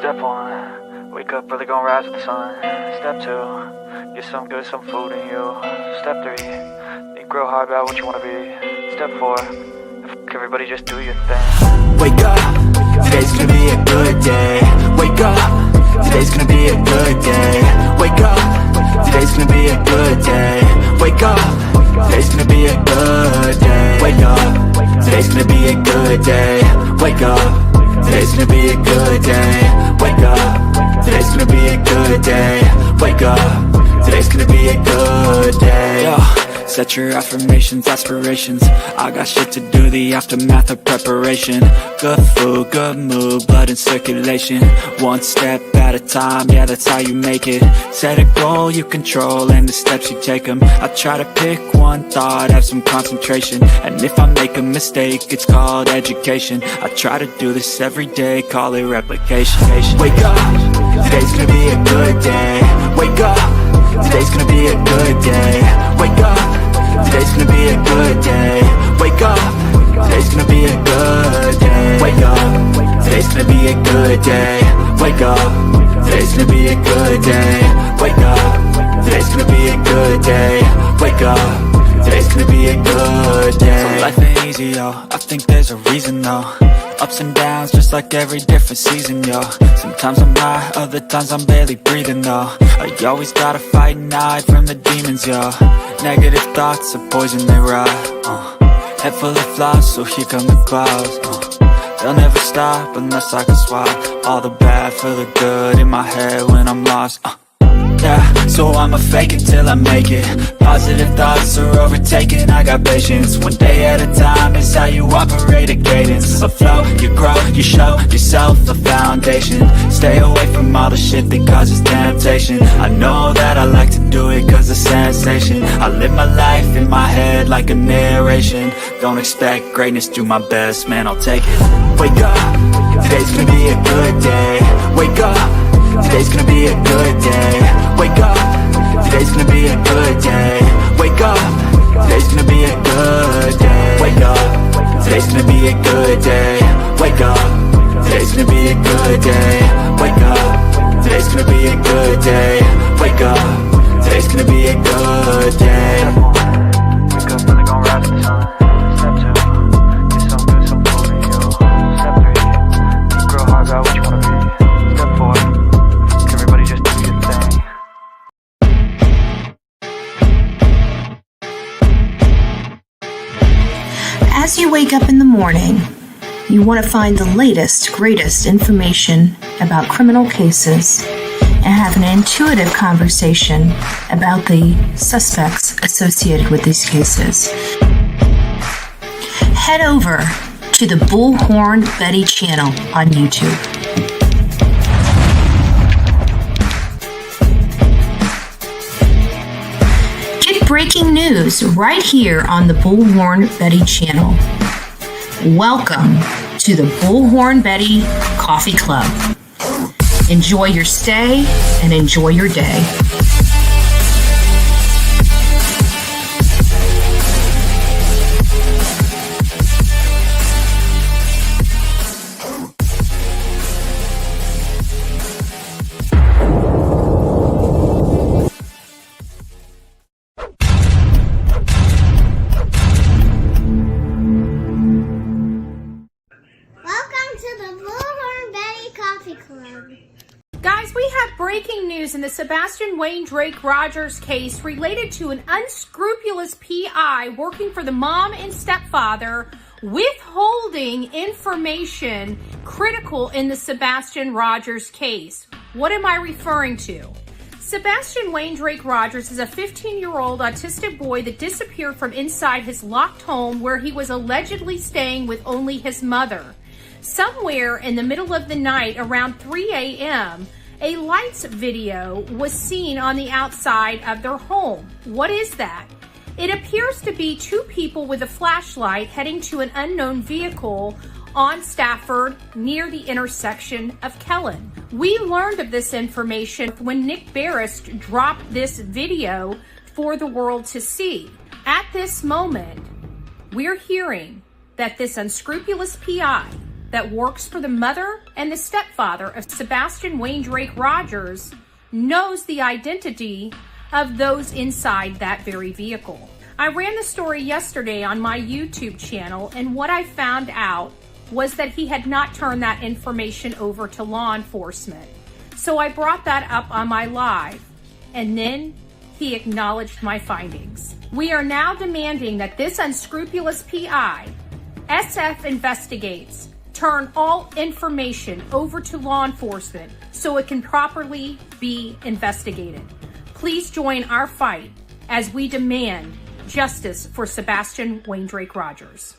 Step 1, wake up early, gonna rise with the sun. Step 2, get some good, some food in you. Step 3, think real hard about what you wanna be. Step 4, everybody just do your thing. Wake up, today's gonna be a good day. Wake up, today's gonna be a good day. Wake up, today's gonna be a good day. Wake up, today's gonna be a good day. Wake up, today's gonna be a good day. Wake up, today's gonna be a good day. Wake up, today's gonna be a good day. Wake up, today's gonna be a good day. Yo, set your affirmations, aspirations. I got shit to do, the aftermath of preparation. Good food, good mood, blood in circulation. One step at a time, yeah, that's how you make it. Set a goal you control and the steps you take them. I try to pick one thought, have some concentration. And if I make a mistake, it's called education. I try to do this every day, call it replication. Wake up, today's gonna be a good day. Wake up, today's gonna be a good day. Wake up, today's gonna be a good day. Wake up, today's gonna be a good day. Wake up, today's gonna be a good day. Wake up, today's gonna be a good day. Wake up, today's gonna be a good day. Wake up, today's gonna be a good day. So life ain't easy, yo, I think there's a reason though. Ups and downs, just like every different season, yo. Sometimes I'm high, other times I'm barely breathing, though. I always gotta fight and hide from the demons, yo. Negative thoughts are poison, they rot. Head full of flies, so here come the clouds. They'll never stop unless I can swap all the bad for the good in my head when I'm lost. Yeah, so I'ma fake it till I make it. Positive thoughts are overtaken, I got patience. One day at a time is how you operate a cadence. A flow, you grow, you show yourself a foundation. Stay away from all the shit that causes temptation. I know that I like to do it cause it's sensation. I live my life in my head like a narration. Don't expect greatness, do my best, man, I'll take it. Wake up, today's gonna be a good day. Wake up, today's gonna be a good day. Wake up, today's gonna be a good day. Wake up, today's gonna be a good day. Wake up, today's gonna be a good day. Wake up, today's gonna be a good day. Wake up, today's gonna be a good day. Wake up, today's gonna be a good day. Wake up, really gonna rise with the sun. Step 2, get some good, some food in you. Step 3, think real hard about what you wanna be. Step 4, everybody just do your thing. As you wake up in the morning, you want to find the latest, greatest information about criminal cases and have an intuitive conversation about the suspects associated with these cases. Head over to the Bullhorn Betty channel on YouTube. Get breaking news right here on the Bullhorn Betty channel. Welcome to the Bullhorn Betty Coffee Club. Enjoy your stay and enjoy your day. Guys, we have breaking news in the Sebastian Wayne Drake Rogers case related to an unscrupulous PI working for the mom and stepfather withholding information critical in the Sebastian Rogers case. What am I referring to? Sebastian Wayne Drake Rogers is a 15-year-old autistic boy that disappeared from inside his locked home where he was allegedly staying with only his mother. Somewhere in the middle of the night around 3 a.m., a lights video was seen on the outside of their home. What is that? It appears to be two people with a flashlight heading to an unknown vehicle on Stafford near the intersection of Kellen. We learned of this information when Nick Barris dropped this video for the world to see. At this moment, we're hearing that this unscrupulous PI that works for the mother and the stepfather of Sebastian Wayne Drake Rogers knows the identity of those inside that very vehicle. I ran the story yesterday on my YouTube channel, and what I found out was that he had not turned that information over to law enforcement. So I brought that up on my live, and then he acknowledged my findings. We are now demanding that this unscrupulous PI, SF Investigates, turn all information over to law enforcement so it can properly be investigated. Please join our fight as we demand justice for Sebastian Wayne Drake Rogers.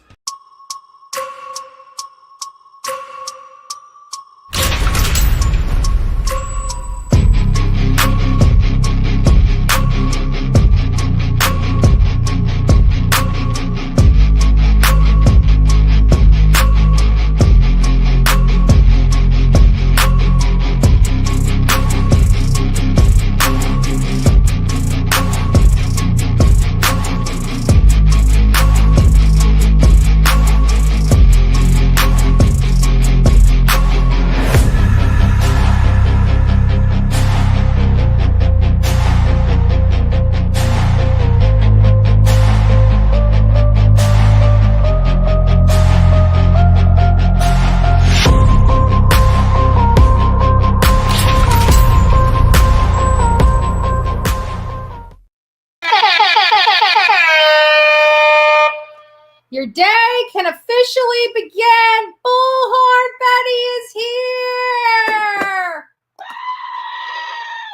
Your day can officially begin. Bullhorn Betty is here.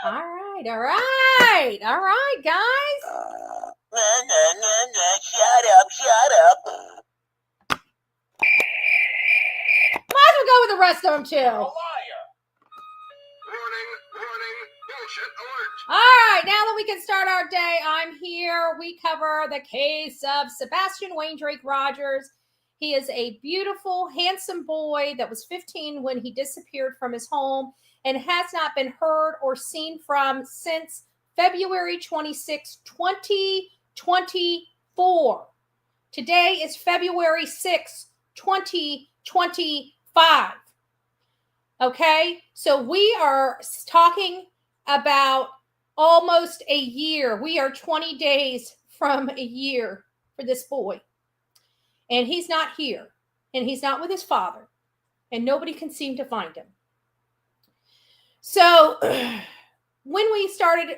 All right, guys. Shut up. Might as well go with the rest of them too. You're a liar. Warning, bullshit alert. All right, now that we can start our day, I'm here. We cover the case of Sebastian Wayne Drake Rogers. He is a beautiful, handsome boy that was 15 when he disappeared from his home and has not been heard or seen from since February 26, 2024. Today is February 6, 2025. Okay, so we are talking about almost a year. We are 20 days from a year for this boy. And he's not here. And he's not with his father. And nobody can seem to find him. So when we started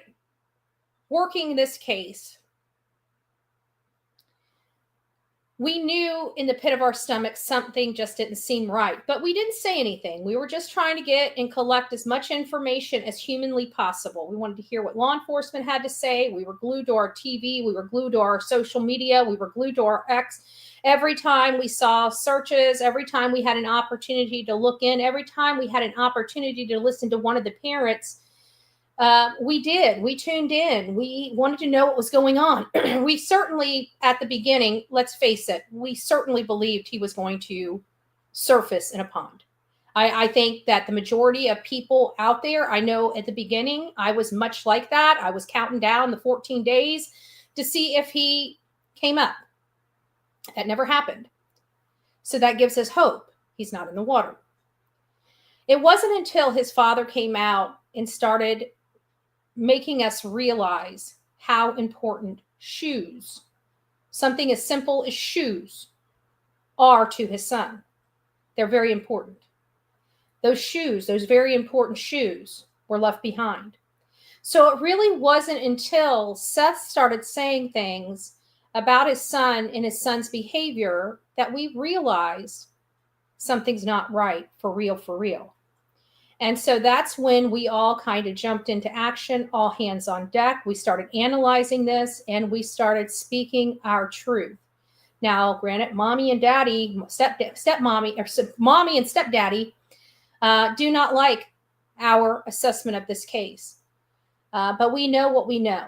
working this case, we knew in the pit of our stomach something just didn't seem right, but we didn't say anything. We were just trying to get and collect as much information as humanly possible. We wanted to hear what law enforcement had to say. We were glued to our TV. We were glued to our social media. We were glued to our X. Every time we saw searches, every time we had an opportunity to look in, every time we had an opportunity to listen to one of the parents, we did. We tuned in. We wanted to know what was going on. We certainly, at the beginning, let's face it, we certainly believed he was going to surface in a pond. I think that the majority of people out there, I know at the beginning, I was much like that. I was counting down the 14 days to see if he came up. That never happened. So that gives us hope. He's not in the water. It wasn't until his father came out and started making us realize how important shoes, something as simple as shoes, are to his son. They're very important. Those shoes, those very important shoes, were left behind. So it really wasn't until Seth started saying things about his son and his son's behavior that we realized something's not right for real. And so that's when we all kind of jumped into action, all hands on deck. We started analyzing this and we started speaking our truth. Now, granted, mommy and daddy, stepmommy, or mommy and stepdaddy do not like our assessment of this case. But we know what we know.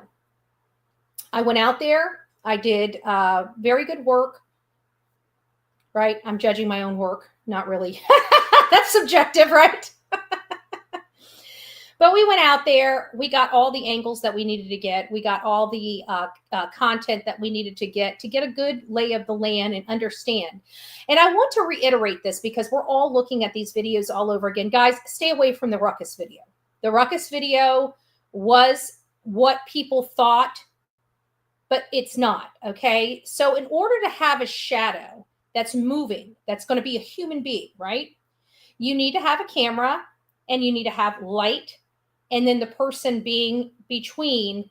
I went out there. I did very good work. Right? I'm judging my own work. Not really. That's subjective, right? But we went out there. We got all the angles that we needed to get. We got all the content that we needed to get a good lay of the land and understand. And I want to reiterate this because we're all looking at these videos all over again. Guys, stay away from the ruckus video. The ruckus video was what people thought, but it's not, okay? So in order to have a shadow that's moving, that's going to be a human being, right? You need to have a camera and you need to have light, and then the person being between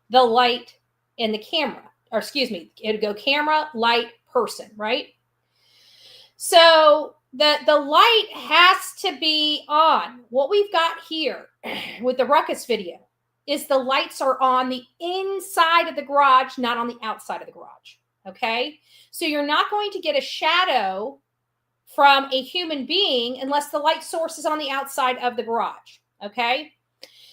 the light and the camera, or excuse me, it'll go camera, light, person, right? So the light has to be on. What we've got here with the ruckus video is the lights are on the inside of the garage, not on the outside of the garage, okay? So you're not going to get a shadow from a human being unless the light source is on the outside of the garage, okay?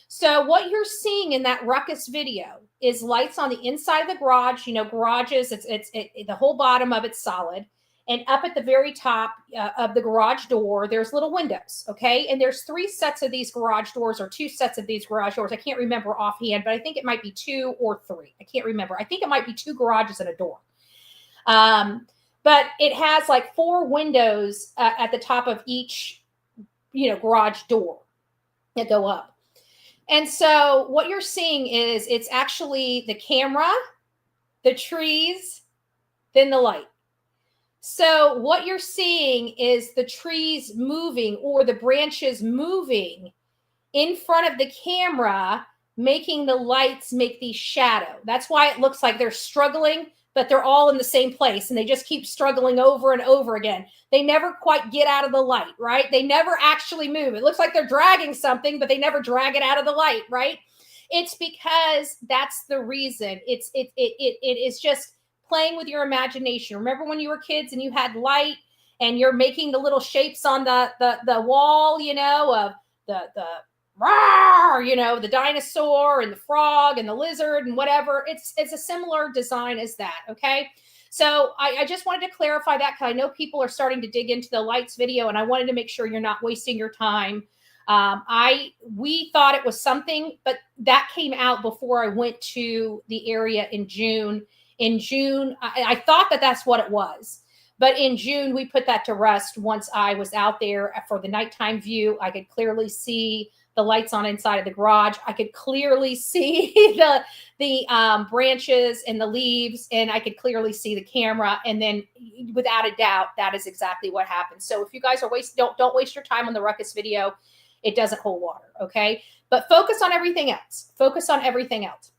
So what you're seeing in that ruckus video is lights on the inside of the garage. You know, garages, the whole bottom of it's solid. And up at the very top of the garage door, there's little windows, okay? And there's 3 sets of these garage doors or 2 sets of these garage doors. I can't remember offhand, but I think it might be 2 or 3. I can't remember. I think it might be 2 garages and a door. But it has like 4 windows at the top of each, garage door that go up. And so what you're seeing is it's actually the camera, the trees, then the light. So what you're seeing is the trees moving or the branches moving in front of the camera, making the lights make the shadow. That's why it looks like they're struggling, but they're all in the same place and they just keep struggling over and over again. They never quite get out of the light, right? They never actually move. It looks like they're dragging something, but they never drag it out of the light, right? It's because that's the reason. It is just playing with your imagination. Remember when you were kids and you had light and you're making the little shapes on the wall, of the dinosaur and the frog and the lizard and whatever. It's a similar design as that. Okay. So I just wanted to clarify that because I know people are starting to dig into the lights video and I wanted to make sure you're not wasting your time. We thought it was something, but that came out before I went to the area in June. In June, I thought that that's what it was. But in June, we put that to rest once I was out there for the nighttime view. I could clearly see the lights on inside of the garage. I could clearly see the branches and the leaves, and I could clearly see the camera. And then, without a doubt, that is exactly what happened. So if you guys are don't waste your time on the ruckus video. It doesn't hold water, okay? But focus on everything else. Focus on everything else.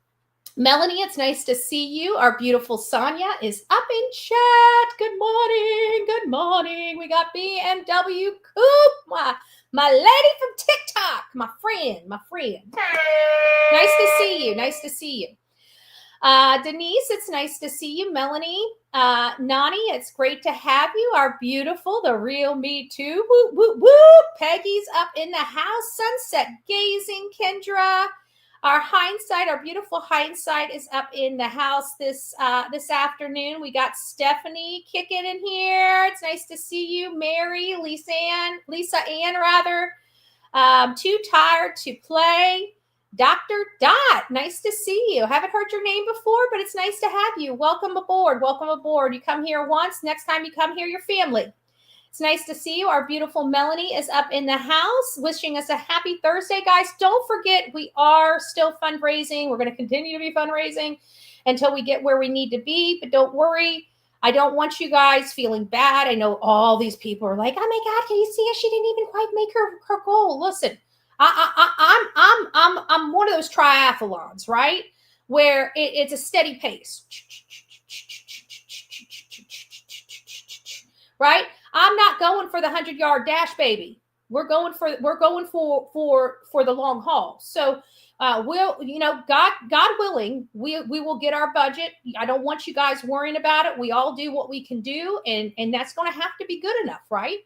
Melanie, it's nice to see you. Our beautiful Sonia is up in chat. Good morning. Good morning. We got BMW Coop, my lady from TikTok, my friend. Nice to see you. Nice to see you. Denise, it's nice to see you. Melanie, Nani, it's great to have you. Our beautiful, the real me too. Whoop, whoop, whoop. Peggy's up in the house. Sunset gazing, Kendra. Our Hindsight, our beautiful Hindsight is up in the house this afternoon. We got Stephanie kicking in here. It's nice to see you. Mary, Lisa Ann, too tired to play. Dr. Dot, nice to see you. Haven't heard your name before, but it's nice to have you. Welcome aboard. Welcome aboard. You come here once. Next time you come here, your family. It's nice to see you. Our beautiful Melanie is up in the house wishing us a happy Thursday. Guys, don't forget we are still fundraising. We're going to continue to be fundraising until we get where we need to be. But don't worry. I don't want you guys feeling bad. I know all these people are like, oh my God, can you see her? She didn't even quite make her goal. Listen, I'm one of those triathlons, right? Where it's a steady pace. Right? I'm not going for the 100-yard dash, baby. We're going for the long haul. So we'll, God willing, we will get our budget. I don't want you guys worrying about it. We all do what we can do, and that's going to have to be good enough, right?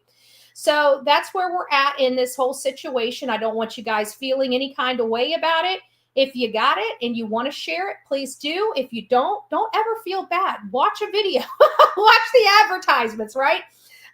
So that's where we're at in this whole situation. I don't want you guys feeling any kind of way about it. If you got it and you want to share it, please do. If you don't ever feel bad. Watch a video. Watch the advertisements, right?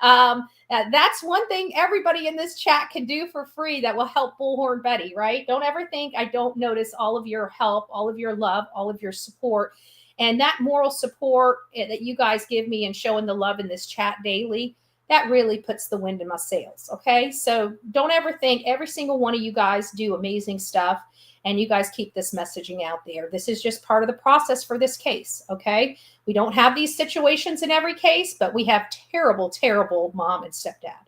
That's one thing everybody in this chat can do for free that will help Bullhorn Betty, right? Don't ever think I don't notice all of your help, all of your love, all of your support. And that moral support that you guys give me and showing the love in this chat daily, that really puts the wind in my sails. Okay. So don't ever think every single one of you guys do amazing stuff and you guys keep this messaging out there. This is just part of the process for this case. Okay. We don't have these situations in every case, but we have terrible, terrible mom and stepdad.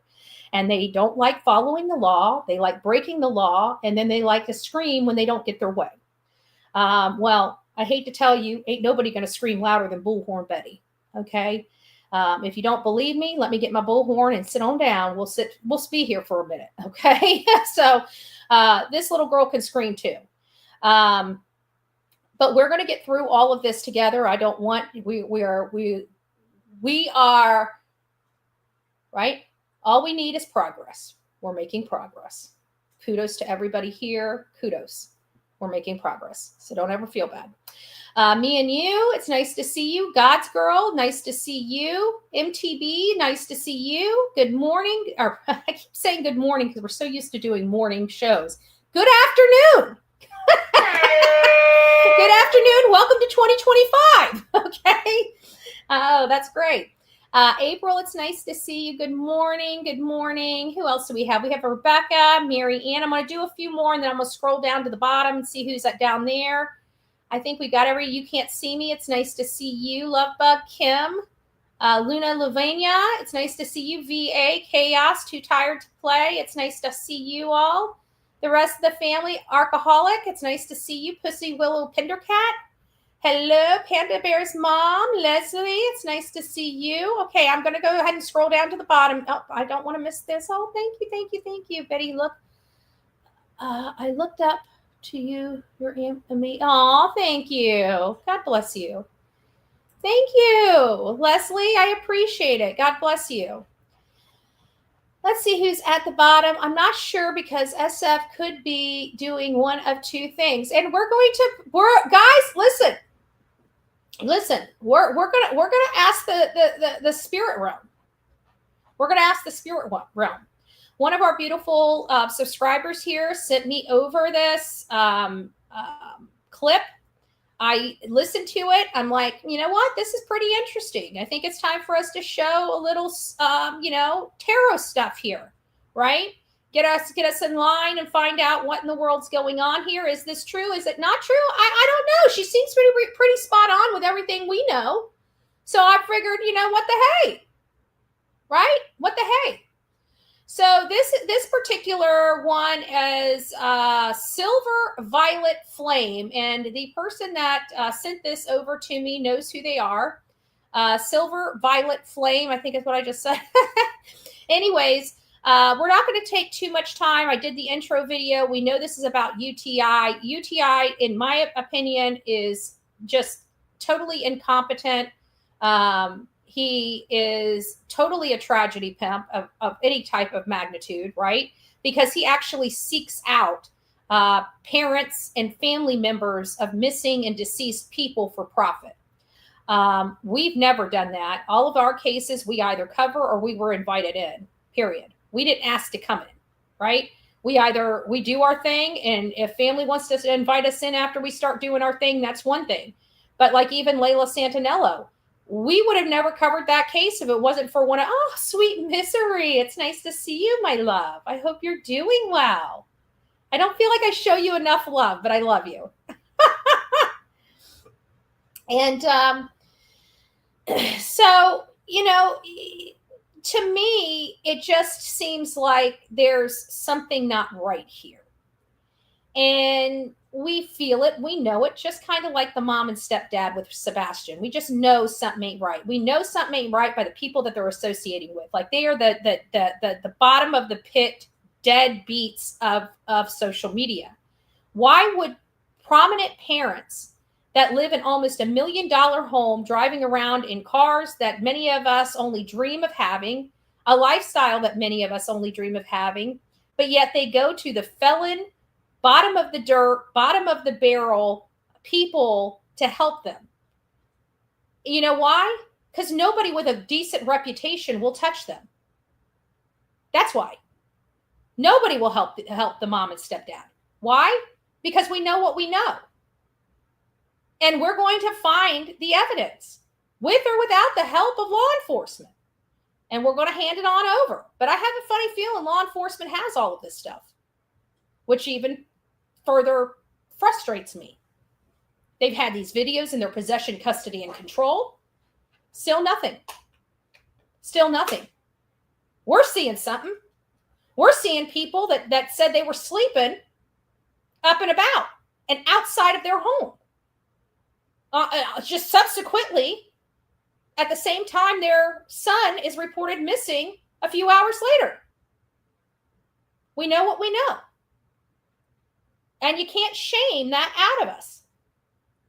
And they don't like following the law. They like breaking the law. And then they like to scream when they don't get their way. Well, I hate to tell you, ain't nobody going to scream louder than Bullhorn Betty. Okay. If you don't believe me, let me get my bullhorn and sit on down. We'll be here for a minute. Okay. So, this little girl can scream too. But we're going to get through all of this together. I don't want, we are, right? All we need is progress. We're making progress. Kudos to everybody here. Kudos. We're making progress. So don't ever feel bad. Me and you, it's nice to see you. God's girl, nice to see you. MTB, nice to see you. Good morning. Or I keep saying good morning because we're so used to doing morning shows. Good afternoon. Good afternoon. Welcome to 2025. Okay. Oh, that's great. April, it's nice to see you. Good morning. Good morning. Who else do we have? We have Rebecca, Mary Ann. I'm going to do a few more and then I'm going to scroll down to the bottom and see who's down there. I think we got you can't see me. It's nice to see you. Lovebug, Kim, Luna Lavania. It's nice to see you. VA, Chaos, Too Tired to Play. It's nice to see you all. The rest of the family, Archaholic. It's nice to see you. Pussy Willow Pindercat. Hello, Panda Bear's mom, Leslie. It's nice to see you. Okay, I'm going to go ahead and scroll down to the bottom. Oh, I don't want to miss this. Oh, thank you, thank you, thank you. Betty, look. I looked up to you. You're me. Oh, thank you. God bless you. Thank you, Leslie. I appreciate it. God bless you. Let's see who's at the bottom. I'm not sure because SF could be doing one of two things. And guys, listen, we're gonna ask the spirit realm. We're gonna ask the spirit realm. One of our beautiful subscribers here sent me over this clip. I listened to it. I'm like, you know what? This is pretty interesting. I think it's time for us to show a little, tarot stuff here, right? Get us in line and find out what in the world's going on here. Is this true? Is it not true? I don't know. She seems pretty spot on with everything we know. So I figured, what the hey, right? What the hey? So this particular one is Silver Violet Flame, and the person that sent this over to me knows who they are. Silver Violet Flame, I think is what I just said. Anyways, we're not going to take too much time. I did the intro video. We know this is about UTI. UTI, in my opinion, is just totally incompetent. He is totally a tragedy pimp of any type of magnitude, right? Because he actually seeks out parents and family members of missing and deceased people for profit. We've never done that. All of our cases, we either cover or we were invited in, period. We didn't ask to come in, right? We do our thing, and if family wants to invite us in after we start doing our thing, that's one thing. But like even Layla Santinello, we would have never covered that case if it wasn't for sweet misery. It's nice to see you, my love. I hope you're doing well. I don't feel like I show you enough love, but I love you. And so, to me, it just seems like there's something not right here. And we feel it. We know it, just kind of like the mom and stepdad with Sebastian. We just know something ain't right. We know something ain't right by the people that they're associating with. Like they are the bottom of the pit, dead beats of social media. Why would prominent parents that live in almost $1 million home, driving around in cars that many of us only dream of having, a lifestyle that many of us only dream of having, but yet they go to the felon, bottom of the dirt, bottom of the barrel people to help them? You know why? Because nobody with a decent reputation will touch them. That's why. Nobody will help the mom and stepdad. Why? Because we know what we know. And we're going to find the evidence with or without the help of law enforcement. And we're going to hand it on over. But I have a funny feeling law enforcement has all of this stuff, which even further frustrates me. They've had these videos in their possession, custody, and control. Still nothing. Still nothing. We're seeing something. We're seeing people that said they were sleeping up and about and outside of their home. Just subsequently, at the same time, their son is reported missing a few hours later. We know what we know. And you can't shame that out of us.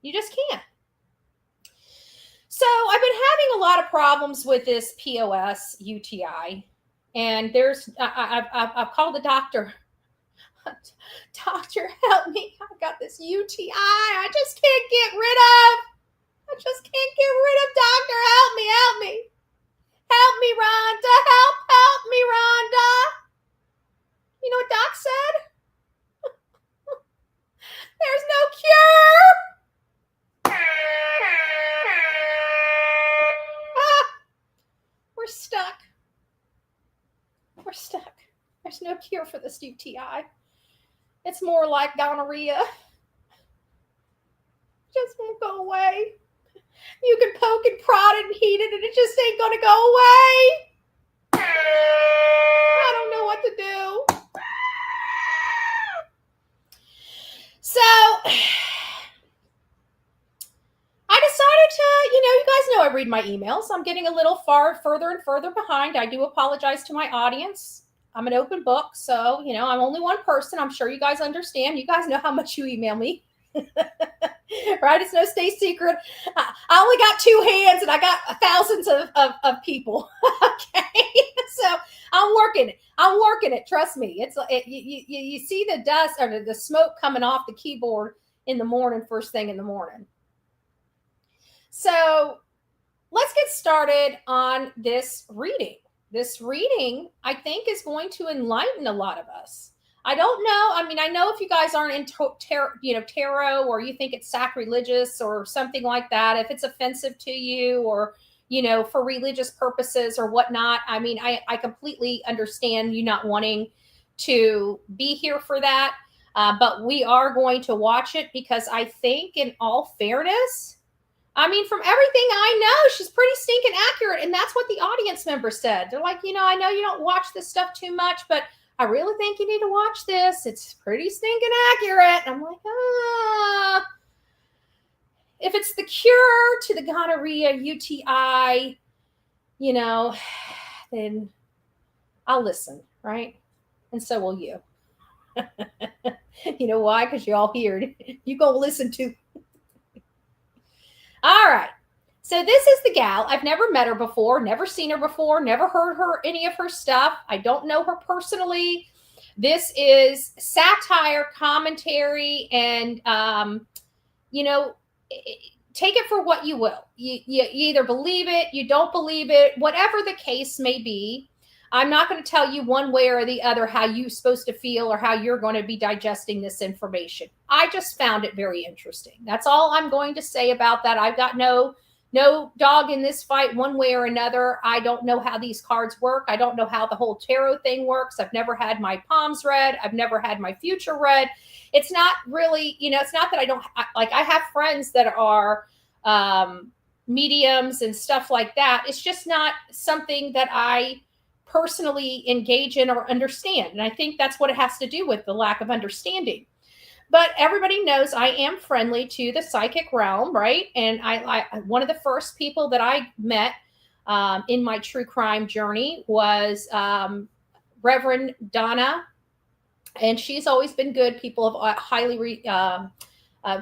You just can't. So I've been having a lot of problems with this POS UTI. And I've called the doctor. Doctor, help me. I've got this UTI I just can't get rid of. I just can't get rid of. Doctor, help me, help me. Help me, Rhonda. Help me, Rhonda. You know what Doc said? There's no cure. We're stuck. We're stuck. There's no cure for this UTI. It's more like gonorrhea. Just won't go away. You can poke and prod it and heat it, and it just ain't going to go away. I don't know what to do. So I decided to, you guys know I read my emails. I'm getting a little further and further behind. I do apologize to my audience. I'm an open book, so, I'm only one person. I'm sure you guys understand. You guys know how much you email me. Right? It's no state secret. I only got 2 hands and I got thousands of people. Okay. So I'm working it. Trust me. It's you see the dust or the smoke coming off the keyboard in the morning, first thing in the morning. So let's get started on this reading. This reading, I think, is going to enlighten a lot of us. I don't know. I mean, I know if you guys aren't in tarot, or you think it's sacrilegious or something like that, if it's offensive to you or, for religious purposes or whatnot. I mean, I completely understand you not wanting to be here for that. But we are going to watch it because I think, in all fairness, I mean, from everything I know, she's pretty stinking accurate. And that's what the audience members said. They're like, I know you don't watch this stuff too much, but I really think you need to watch this. It's pretty stinking accurate. I'm like, if it's the cure to the gonorrhea UTI, then I'll listen, right? And so will you. You know why? Because you all hear it. You go listen to. All right. So this is the gal. I've never met her before, never seen her before, never heard any of her stuff. I don't know her personally. This is satire, commentary, and, take it for what you will. You either believe it, you don't believe it, whatever the case may be. I'm not going to tell you one way or the other how you're supposed to feel or how you're going to be digesting this information. I just found it very interesting. That's all I'm going to say about that. I've got no dog in this fight one way or another. I don't know how these cards work. I don't know how the whole tarot thing works. I've never had my palms read. I've never had my future read. It's not really, it's not that I have friends that are mediums and stuff like that. It's just not something that I personally engage in or understand. And I think that's what it has to do with, the lack of understanding. But everybody knows I am friendly to the psychic realm, right? And I one of the first people that I met in my true crime journey was Reverend Donna. And she's always been good. People have highly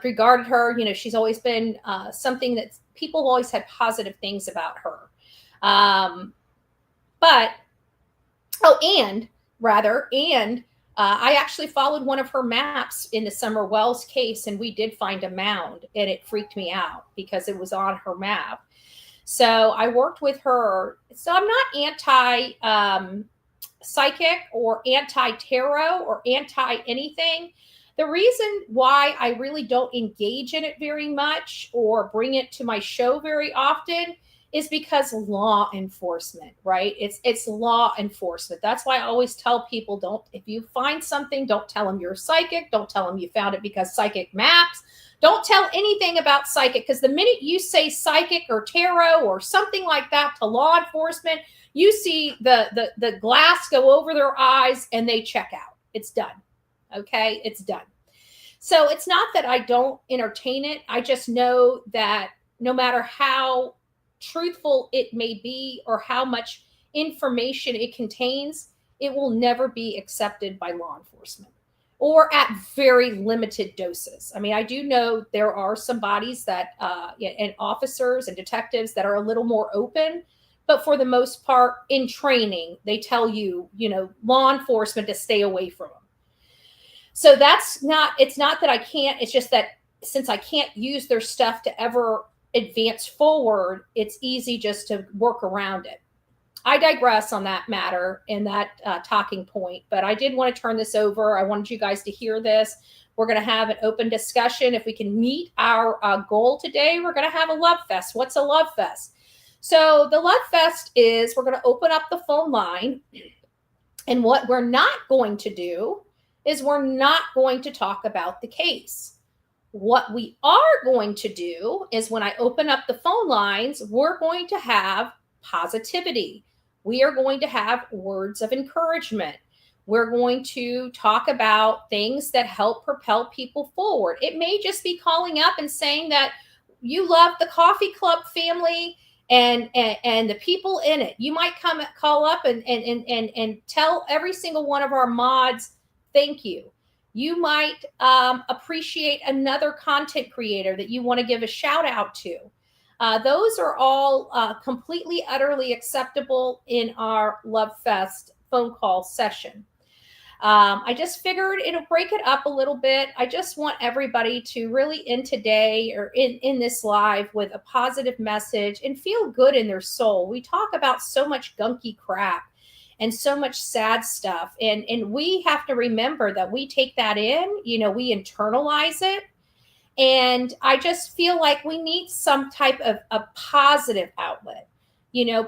regarded her. She's always been something that people always had positive things about her. I actually followed one of her maps in the Summer Wells case, and we did find a mound, and it freaked me out because it was on her map. So I worked with her. So I'm not psychic or anti-tarot or anti-anything. The reason why I really don't engage in it very much or bring it to my show very often is because law enforcement, right? It's law enforcement. That's why I always tell people, if you find something, don't tell them you're psychic. Don't tell them you found it because psychic maps. Don't tell anything about psychic, because the minute you say psychic or tarot or something like that to law enforcement, you see the glass go over their eyes and they check out. It's done. Okay, it's done. So it's not that I don't entertain it. I just know that no matter how truthful it may be or how much information it contains, it will never be accepted by law enforcement, or at very limited doses. I mean, I do know there are some bodies that, and officers and detectives that are a little more open, but for the most part, in training, they tell you, law enforcement to stay away from them. So it's not that I can't, it's just that since I can't use their stuff to ever advance forward, it's easy just to work around it. I digress on that matter and that talking point, but I did want to turn this over. I wanted you guys to hear this. We're going to have an open discussion. If we can meet our goal today, we're going to have a love fest. What's a love fest? So the love fest is we're going to open up the phone line. And what we're not going to do is we're not going to talk about the case. What we are going to do is when I open up the phone lines, we're going to have positivity. We are going to have words of encouragement. We're going to talk about things that help propel people forward. It may just be calling up and saying that you love the coffee club family and the people in it. You might call up and tell every single one of our mods, thank you. You might appreciate another content creator that you want to give a shout out to. Those are all completely, utterly acceptable in our Love Fest phone call session. I just figured it'll break it up a little bit. I just want everybody to really end today or in this live with a positive message and feel good in their soul. We talk about so much gunky crap and so much sad stuff. And we have to remember that we take that in, we internalize it. And I just feel like we need some type of a positive outlet,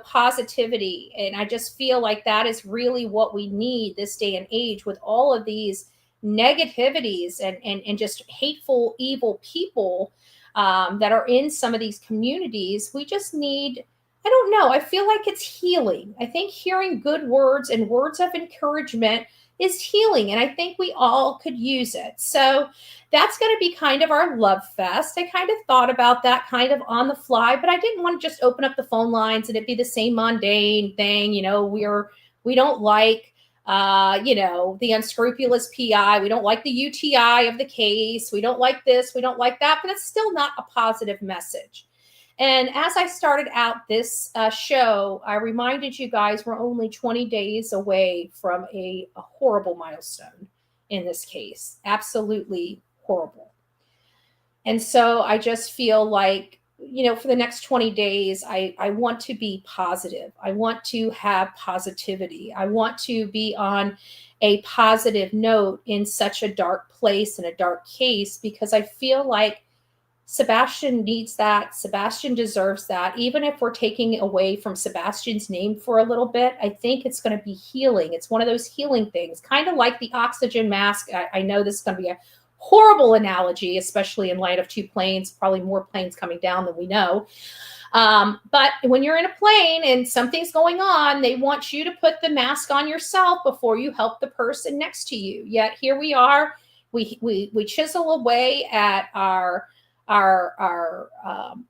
positivity. And I just feel like that is really what we need this day and age with all of these negativities and just hateful, evil people that are in some of these communities. We just need, I don't know, I feel like it's healing. I think hearing good words and words of encouragement is healing. And I think we all could use it. So that's going to be kind of our love fest. I kind of thought about that kind of on the fly, but I didn't want to just open up the phone lines and it'd be the same mundane thing. We don't like, the unscrupulous PI. We don't like the UTI of the case. We don't like this. We don't like that, but it's still not a positive message. And as I started out this show, I reminded you guys we're only 20 days away from a horrible milestone in this case. Absolutely horrible. And so I just feel like, for the next 20 days, I want to be positive. I want to have positivity. I want to be on a positive note in such a dark place and a dark case, because I feel like Sebastian needs that. Sebastian deserves that. Even if we're taking away from Sebastian's name for a little bit, I think it's going to be healing. It's one of those healing things, kind of like the oxygen mask. I know this is going to be a horrible analogy, especially in light of two planes, probably more planes coming down than we know. But when you're in a plane and something's going on, they want you to put the mask on yourself before you help the person next to you. Yet here we are. We chisel away at our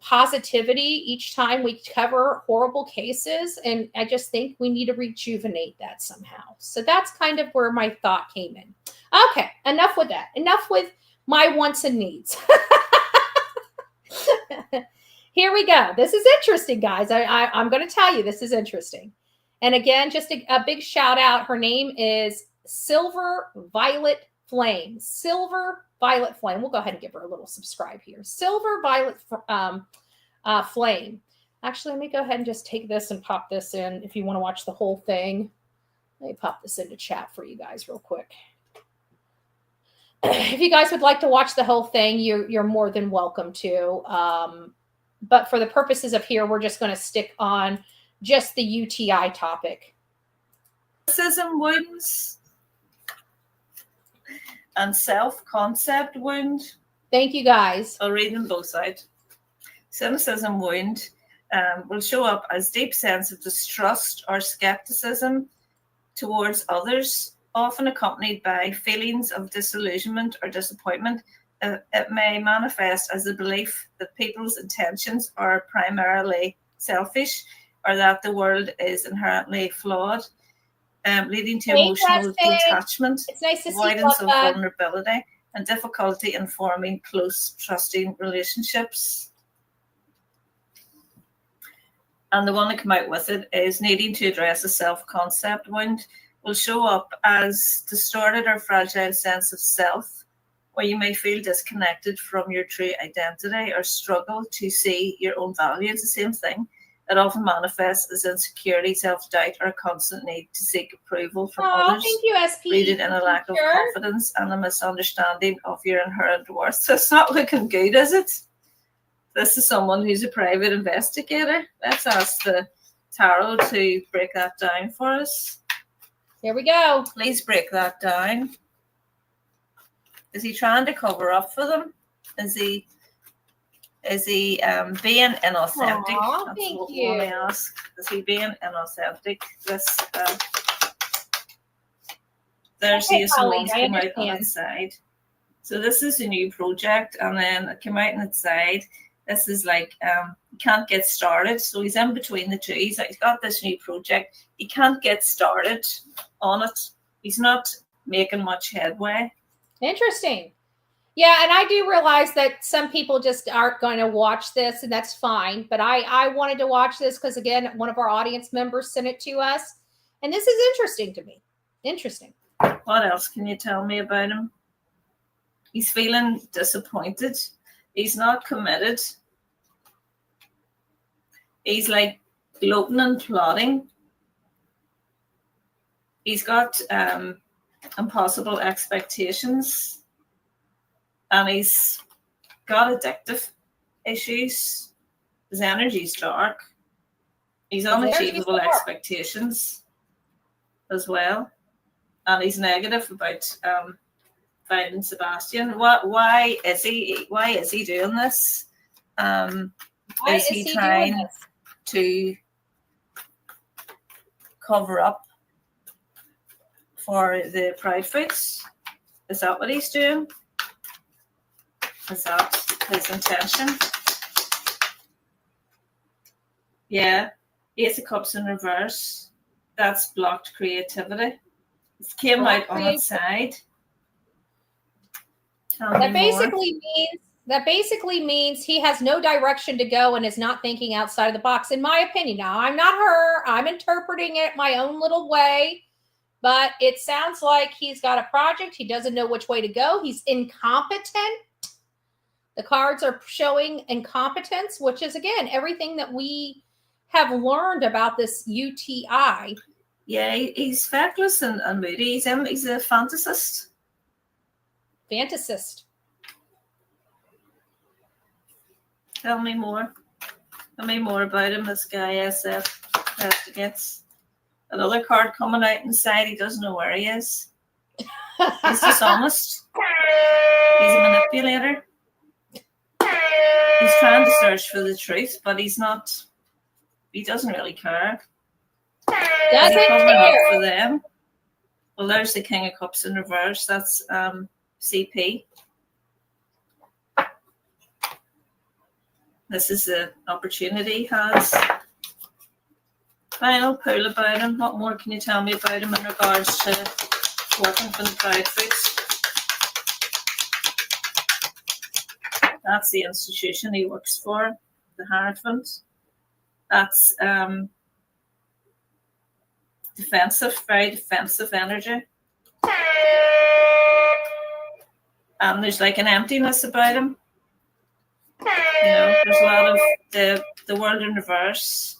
positivity each time we cover horrible cases. And I just think we need to rejuvenate that somehow. So that's kind of where my thought came in. Okay, enough with that. Enough with my wants and needs. Here we go. This is interesting, guys. I'm going to tell you, this is interesting. And again, just a big shout out. Her name is Silver Violet Flame. Silver Violet Flame. We'll go ahead and give her a little subscribe here. Silver Violet Flame. Actually, let me go ahead and just take this and pop this in if you want to watch the whole thing. Let me pop this into chat for you guys real quick. If you guys would like to watch the whole thing, you're more than welcome to. But for the purposes of here, we're just going to stick on just the UTI topic. Narcissism wounds and self-concept wound. Thank you, guys. I'll read them both out. Cynicism wound will show up as deep sense of distrust or skepticism towards others, often accompanied by feelings of disillusionment or disappointment. It may manifest as the belief that people's intentions are primarily selfish or that the world is inherently flawed, leading to emotional detachment, it's nice to avoidance see of vulnerability, and difficulty in forming close, trusting relationships. And the one that came out with it is needing to address a self-concept wound. Will show up as distorted or fragile sense of self, where you may feel disconnected from your true identity or struggle to see your own value. It's the same thing. It often manifests as insecurity, self-doubt, or a constant need to seek approval from others. Thank you, SP. Rooted in a lack of confidence and a misunderstanding of your inherent worth. So it's not looking good, is it? This is someone who's a private investigator. Let's ask the tarot to break that down for us. Here we go. Please break that down. Is he trying to cover up for them? Is he being inauthentic? Aww, That's thank what you. I ask. Is he being inauthentic? There's the Colleen, ones come out on its side. So this is a new project, and then it came out on its side. This is like he can't get started, so he's in between the two. He's got this new project. He can't get started on it. He's not making much headway. Interesting. Yeah, and I do realize that some people just aren't going to watch this, and that's fine. But I wanted to watch this because, again, one of our audience members sent it to us. And this is interesting to me. Interesting. What else can you tell me about him? He's feeling disappointed. He's not committed. He's like gloating and plotting. He's got impossible expectations. And he's got addictive issues. His energy's dark. He's unachievable expectations as well. And he's negative about finding Sebastian. Why is he doing this? Is he trying to cover up for the Pride Foods? Is that what he's doing? Is that his intention? Yeah, Ace of Cups in reverse. That's blocked creativity. It came out on its side. That basically means he has no direction to go and is not thinking outside of the box, in my opinion. Now, I'm not her. I'm interpreting it my own little way. But it sounds like he's got a project. He doesn't know which way to go. He's incompetent. The cards are showing incompetence, which is, again, everything that we have learned about this UTI. Yeah, he's feckless and moody. He's a fantasist. Fantasist. Tell me more. Tell me more about him, this guy, SF investigates. Another card coming out inside. He doesn't know where he is. He's dishonest. He's a manipulator. He's trying to search for the truth, but he doesn't really care. Is he covering up for them? Well, there's the King of Cups in reverse. That's CP. This is the opportunity he has. Final pool about him. What more can you tell me about him in regards to working for the Pride Foods? That's the institution he works for, the Hierophant. That's defensive, very defensive energy. And there's like an emptiness about him. You know, there's a lot of the world in reverse.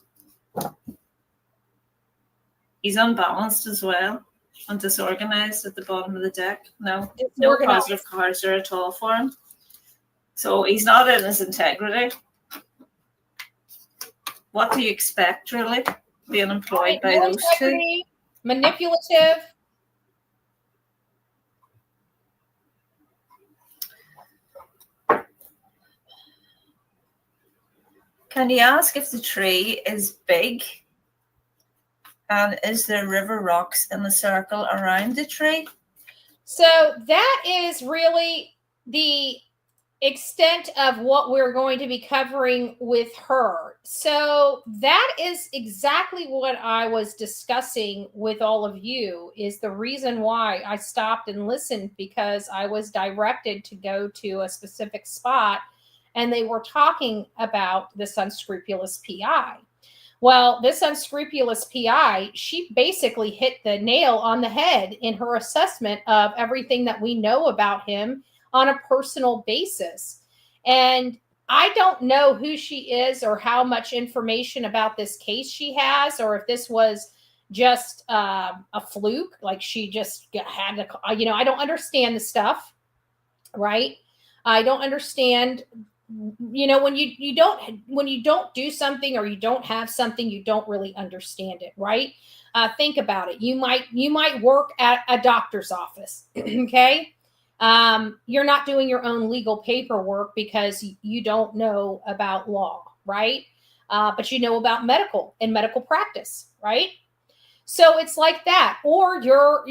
He's unbalanced as well and disorganized at the bottom of the deck. No Disorganized. positive cards are at all for him. So he's not in his integrity. What do you expect, really, being employed by No those two? integrity, manipulative. Can you ask if the tree is big? And is there river rocks in the circle around the tree? So that is really the extent of what we're going to be covering with her. So that is exactly what I was discussing with all of you, is the reason why I stopped and listened, because I was directed to go to a specific spot and they were talking about this unscrupulous PI. Well, this unscrupulous PI, she basically hit the nail on the head in her assessment of everything that we know about him on a personal basis. And I don't know who she is or how much information about this case she has, or if this was just a fluke, like she just had to, I don't understand the stuff, right? I don't understand. When you don't do something, or you don't have something, you don't really understand it, right? Think about it. You might work at a doctor's office, okay? You're not doing your own legal paperwork because you don't know about law, right? But you know about medical and medical practice, right? So it's like that. Or you're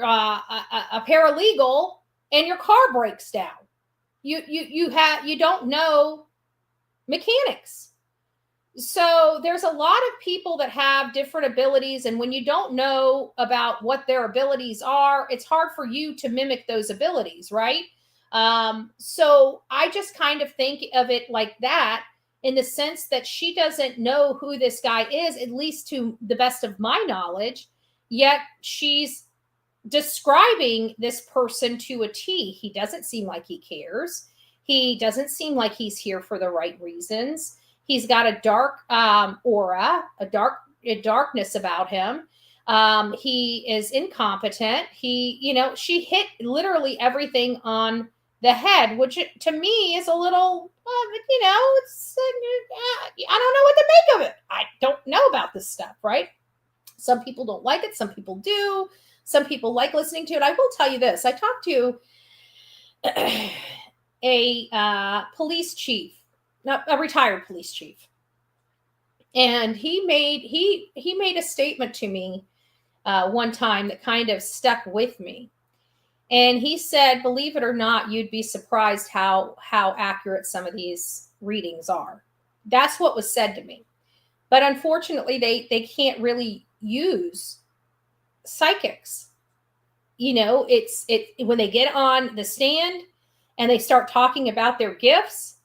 a paralegal and your car breaks down. You don't know mechanics. So there's a lot of people that have different abilities, and when you don't know about what their abilities are, it's hard for you to mimic those abilities, right? So I just kind of think of it like that, in the sense that she doesn't know who this guy is, at least to the best of my knowledge, yet she's describing this person to a T. He doesn't seem like he cares. He doesn't seem like he's here for the right reasons. He's got a dark aura, a darkness about him. He is incompetent. She hit literally everything on the head, which to me is a little, it's, I don't know what to make of it. I don't know about this stuff, right? Some people don't like it. Some people do. Some people like listening to it. I will tell you this. I talked to a police chief, not a retired police chief. And he made a statement to me one time that kind of stuck with me. And he said, believe it or not, you'd be surprised how accurate some of these readings are. That's what was said to me. But unfortunately, they can't really use psychics. It's when they get on the stand and they start talking about their gifts,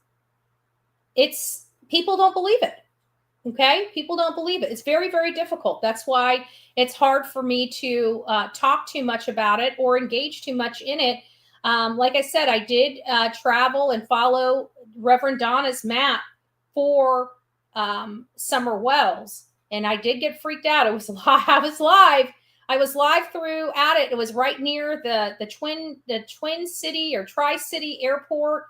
people don't believe it. Okay. People don't believe it. It's very, very difficult. That's why it's hard for me to talk too much about it or engage too much in it. Like I said, I did travel and follow Reverend Donna's map for Summer Wells, and I did get freaked out. I was live. I was live through at it. It was right near the Twin City or Tri-City Airport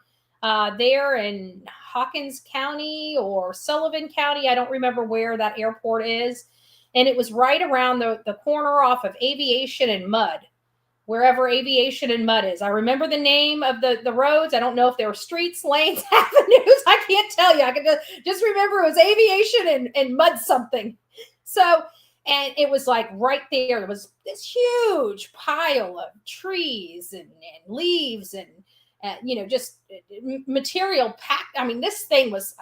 there in Hopkins County or Sullivan County. I don't remember where that airport is. And it was right around the corner off of Aviation and Mud, wherever Aviation and Mud is. I remember the name of the roads. I don't know if they were streets, lanes, avenues. I can't tell you. I can just remember it was Aviation and Mud something. So, and it was like right there. There was this huge pile of trees and leaves and, just material packed. I mean, this thing was,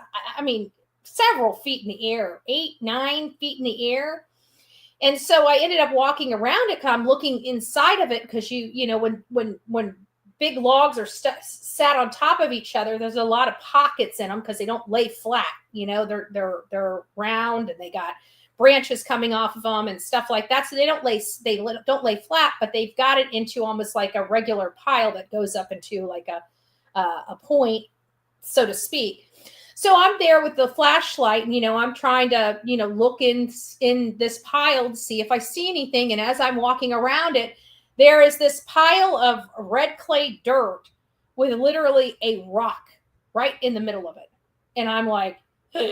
several feet in the air, 8-9 feet in the air. And so I ended up walking around it. I'm looking inside of it because when big logs are sat on top of each other, there's a lot of pockets in them because they don't lay flat. They're round and they got branches coming off of them and stuff like that. So they don't lay flat, but they've got it into almost like a regular pile that goes up into like a point, so to speak. So I'm there with the flashlight and, I'm trying to, look in this pile to see if I see anything. And as I'm walking around it, there is this pile of red clay dirt with literally a rock right in the middle of it. And I'm like, ugh.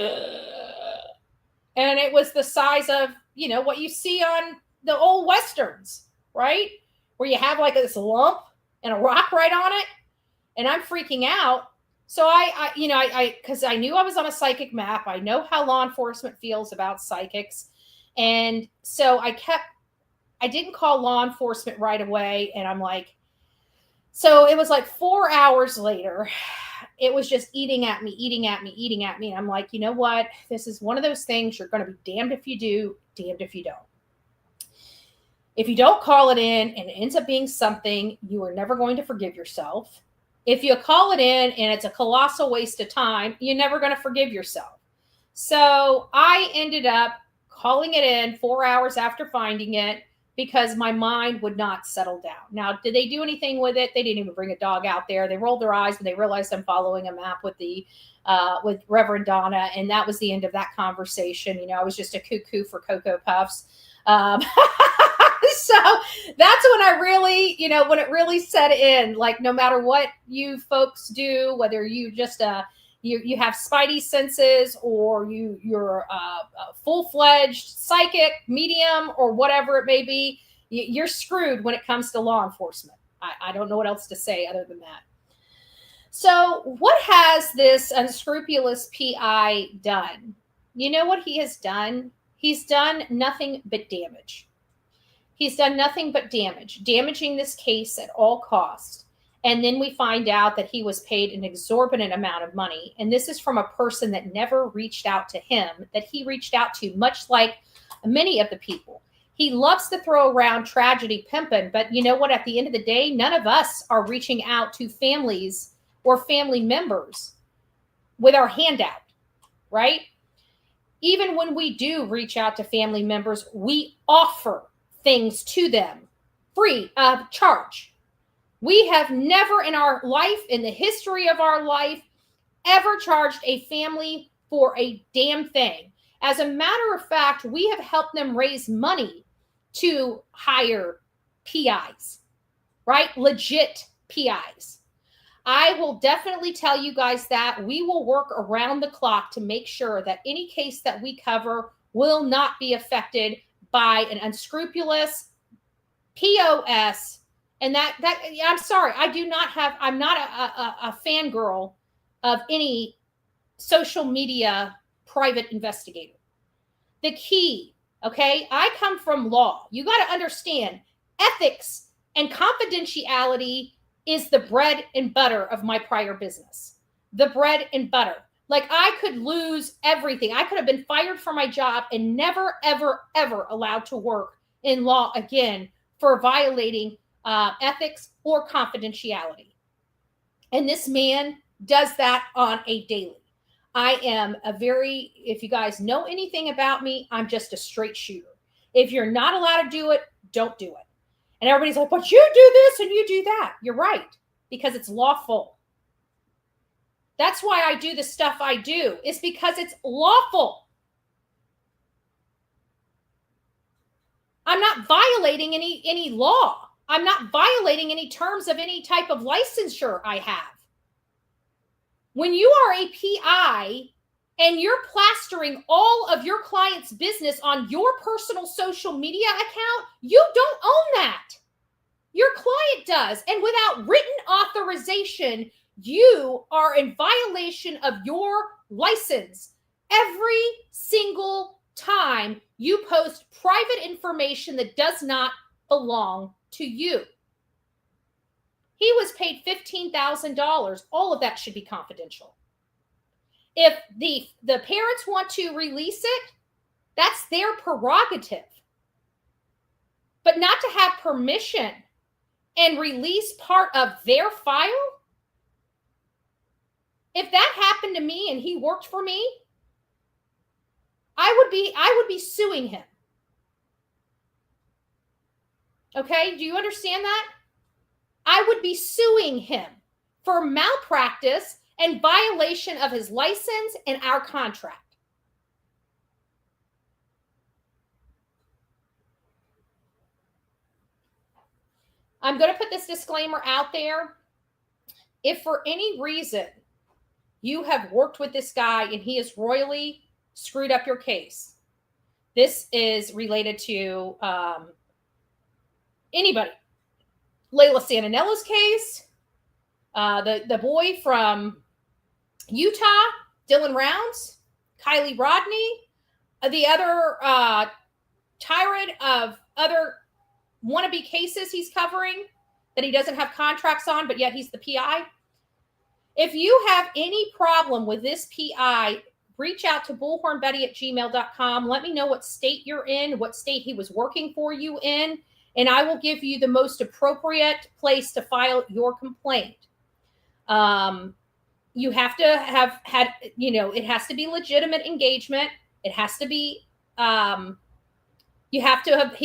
And it was the size of, what you see on the old Westerns, right? Where you have like this lump and a rock right on it. And I'm freaking out. So because I knew I was on a psychic map. I know how law enforcement feels about psychics. And so I didn't call law enforcement right away. And I'm like, so it was like 4 hours later, it was just eating at me. And I'm like, you know what? This is one of those things you're going to be damned if you do, damned if you don't. If you don't call it in and it ends up being something, you are never going to forgive yourself. If you call it in and it's a colossal waste of time, you're never going to forgive yourself. So I ended up calling it in 4 hours after finding it because my mind would not settle down. Now, did they do anything with it? They didn't even bring a dog out there. They rolled their eyes when they realized I'm following a map with Reverend Donna, and that was the end of that conversation. I was just a cuckoo for Cocoa Puffs. So that's when I really, when it really set in, like, no matter what you folks do, whether you just, you have spidey senses or you're a full-fledged psychic, medium, or whatever it may be, you're screwed when it comes to law enforcement. I don't know what else to say other than that. So what has this unscrupulous PI done? You know what he has done? He's done nothing but damage. He's done nothing but damaging this case at all costs. And then we find out that he was paid an exorbitant amount of money. And this is from a person that never reached out to him, that he reached out to, much like many of the people. He loves to throw around tragedy pimping, but you know what? At the end of the day, none of us are reaching out to families or family members with our handout, right? Even when we do reach out to family members, we offer things to them free of charge. We have never in our life, in the history of our life, ever charged a family for a damn thing. As a matter of fact, we have helped them raise money to hire PIs, right? Legit PIs. I will definitely tell you guys that we will work around the clock to make sure that any case that we cover will not be affected by an unscrupulous POS. And that I'm sorry, I'm not a fangirl of any social media private investigator. The key, okay, I come from law. You got to understand ethics and confidentiality is the bread and butter of my prior business. The bread and butter. Like, I could lose everything. I could have been fired from my job and never, ever, ever allowed to work in law again for violating ethics or confidentiality. And this man does that on a daily. I am if you guys know anything about me, I'm just a straight shooter. If you're not allowed to do it, don't do it. And everybody's like, but you do this and you do that. You're right, because it's lawful. That's why I do the stuff I do. It's because it's lawful. I'm not violating any law. I'm not violating any terms of any type of licensure I have. When you are a PI and you're plastering all of your client's business on your personal social media account, you don't own that. Your client does. And without written authorization, you are in violation of your license every single time you post private information that does not belong to you. He was paid $15,000. All of that should be confidential. If the parents want to release it, that's their prerogative. But not to have permission and release part of their file? If that happened to me and he worked for me, I would be suing him. Okay, do you understand that? I would be suing him for malpractice and violation of his license and our contract. I'm going to put this disclaimer out there. If for any reason you have worked with this guy and he has royally screwed up your case, this is related to anybody. Layla Santinella's case, the boy from Utah, Dylan Rounds, Kylie Rodney, the other tirade of other wannabe cases he's covering that he doesn't have contracts on, but yet he's the PI. If you have any problem with this PI, reach out to bullhornbetty@gmail.com. Let me know what state you're in, what state he was working for you in, and I will give you the most appropriate place to file your complaint. You have to have had, it has to be legitimate engagement. It has to be, he had to have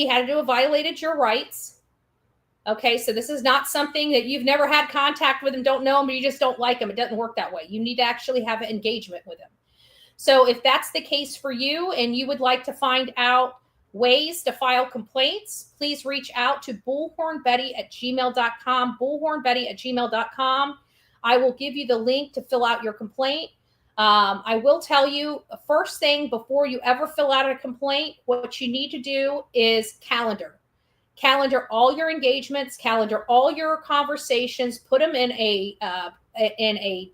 violated your rights. Okay, so this is not something that you've never had contact with him, don't know him, but you just don't like him. It doesn't work that way. You need to actually have an engagement with him. So if that's the case for you and you would like to find out ways to file complaints, please reach out to bullhornbetty@gmail.com, bullhornbetty@gmail.com. I will give you the link to fill out your complaint. I will tell you, first thing before you ever fill out a complaint, what you need to do is calendar all your engagements, calendar all your conversations, put them in a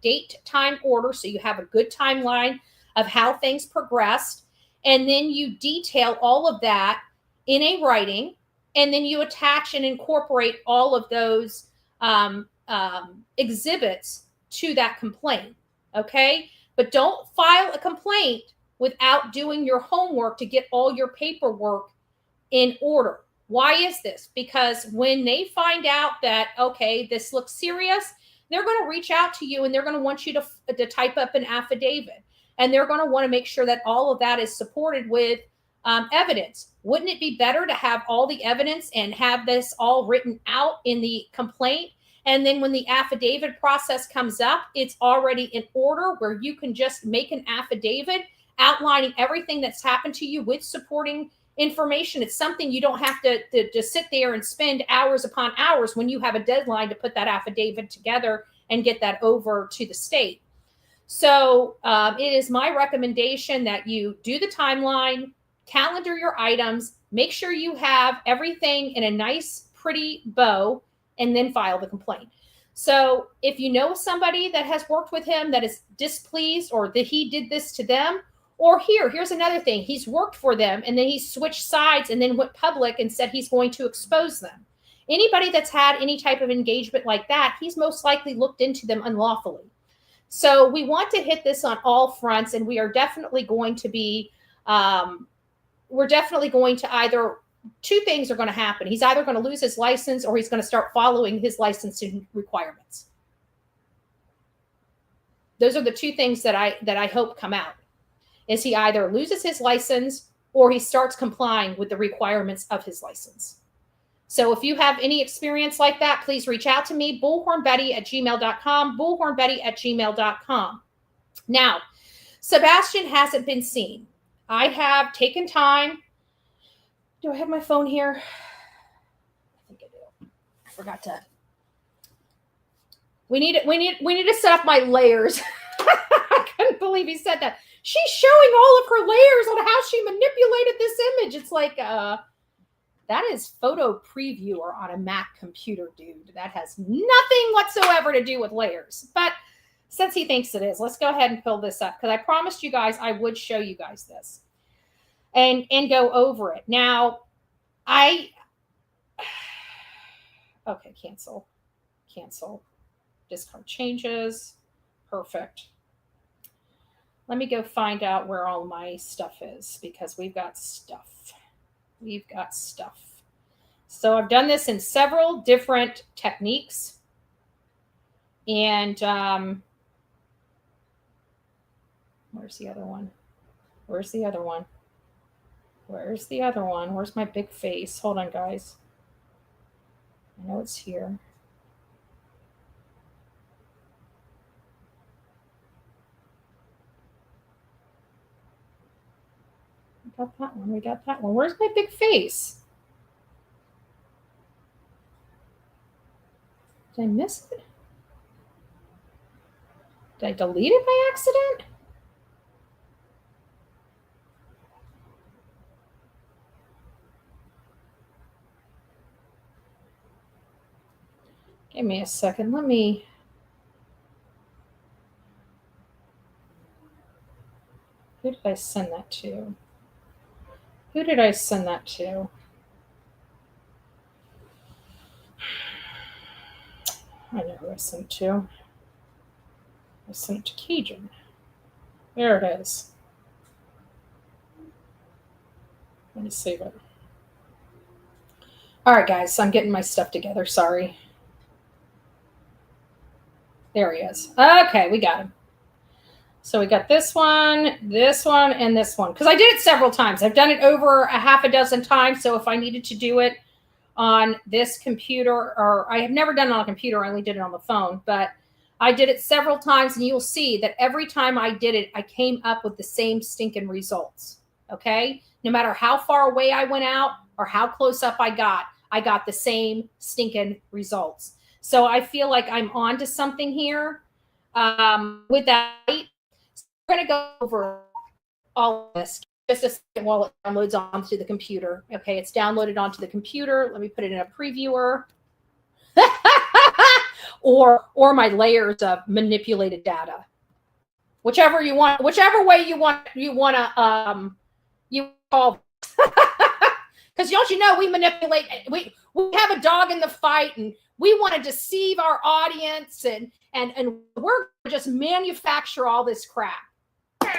date time order so you have a good timeline of how things progressed. And then you detail all of that in a writing, and then you attach and incorporate all of those exhibits to that complaint. Okay? But don't file a complaint without doing your homework to get all your paperwork in order. Why is this? Because when they find out that, okay, this looks serious, they're going to reach out to you and they're going to want you to type up an affidavit. And they're going to want to make sure that all of that is supported with evidence. Wouldn't it be better to have all the evidence and have this all written out in the complaint? And then when the affidavit process comes up, it's already in order where you can just make an affidavit outlining everything that's happened to you with supporting information. It's something you don't have to sit there and spend hours upon hours when you have a deadline to put that affidavit together and get that over to the state. So it is my recommendation that you do the timeline, calendar your items, make sure you have everything in a nice, pretty bow, and then file the complaint. So if you know somebody that has worked with him that is displeased or that he did this to them, or here's another thing. He's worked for them and then he switched sides and then went public and said he's going to expose them. Anybody that's had any type of engagement like that, he's most likely looked into them unlawfully. So we want to hit this on all fronts, and we are definitely going to be, either, two things are going to happen. He's either going to lose his license or he's going to start following his licensing requirements. Those are the two things that I hope come out. Is he either loses his license or he starts complying with the requirements of his license. So if you have any experience like that, please reach out to me, bullhornbetty@gmail.com, bullhornbetty@gmail.com. Now, Sebastian hasn't been seen. I have taken time. Do I have my phone here? I think I do. I forgot to. We need to set up my layers. I couldn't believe he said that. She's showing all of her layers on how she manipulated this image. It's like, that is photo previewer on a Mac computer, dude. That has nothing whatsoever to do with layers. But since he thinks it is, let's go ahead and pull this up, because I promised you guys I would show you guys this and go over it. Now, okay, cancel. Discard changes. Perfect. Let me go find out where all my stuff is, because we've got stuff. So I've done this in several different techniques. And where's the other one? Where's my big face? Hold on, guys. I know it's here. got that one. We got that one. Where's my big face? Did I miss it? Did I delete it by accident? Give me a second. Let me... Who did I send that to? Who did I send that to? I know who I sent it to. I sent it to Cajun. There it is. Let me save it. All right, guys. So I'm getting my stuff together. Sorry. There he is. Okay, we got him. So we got this one, and this one. Because I did it several times. I've done it over a half a dozen times. So if I needed to do it on this computer, or I have never done it on a computer, I only did it on the phone, but I did it several times, and you'll see that every time I did it, I came up with the same stinking results. Okay? No matter how far away I went out or how close up I got the same stinking results. So I feel like I'm onto something here with that. So we're going to go over all of this just a second while it downloads onto the computer. Okay, it's downloaded onto the computer. Let me put it in a previewer. or my layers of manipulated data. Whichever you want, whichever way you want to you call because don't you know we manipulate, we have a dog in the fight, and we want to deceive our audience, and we're going to just manufacture all this crap. That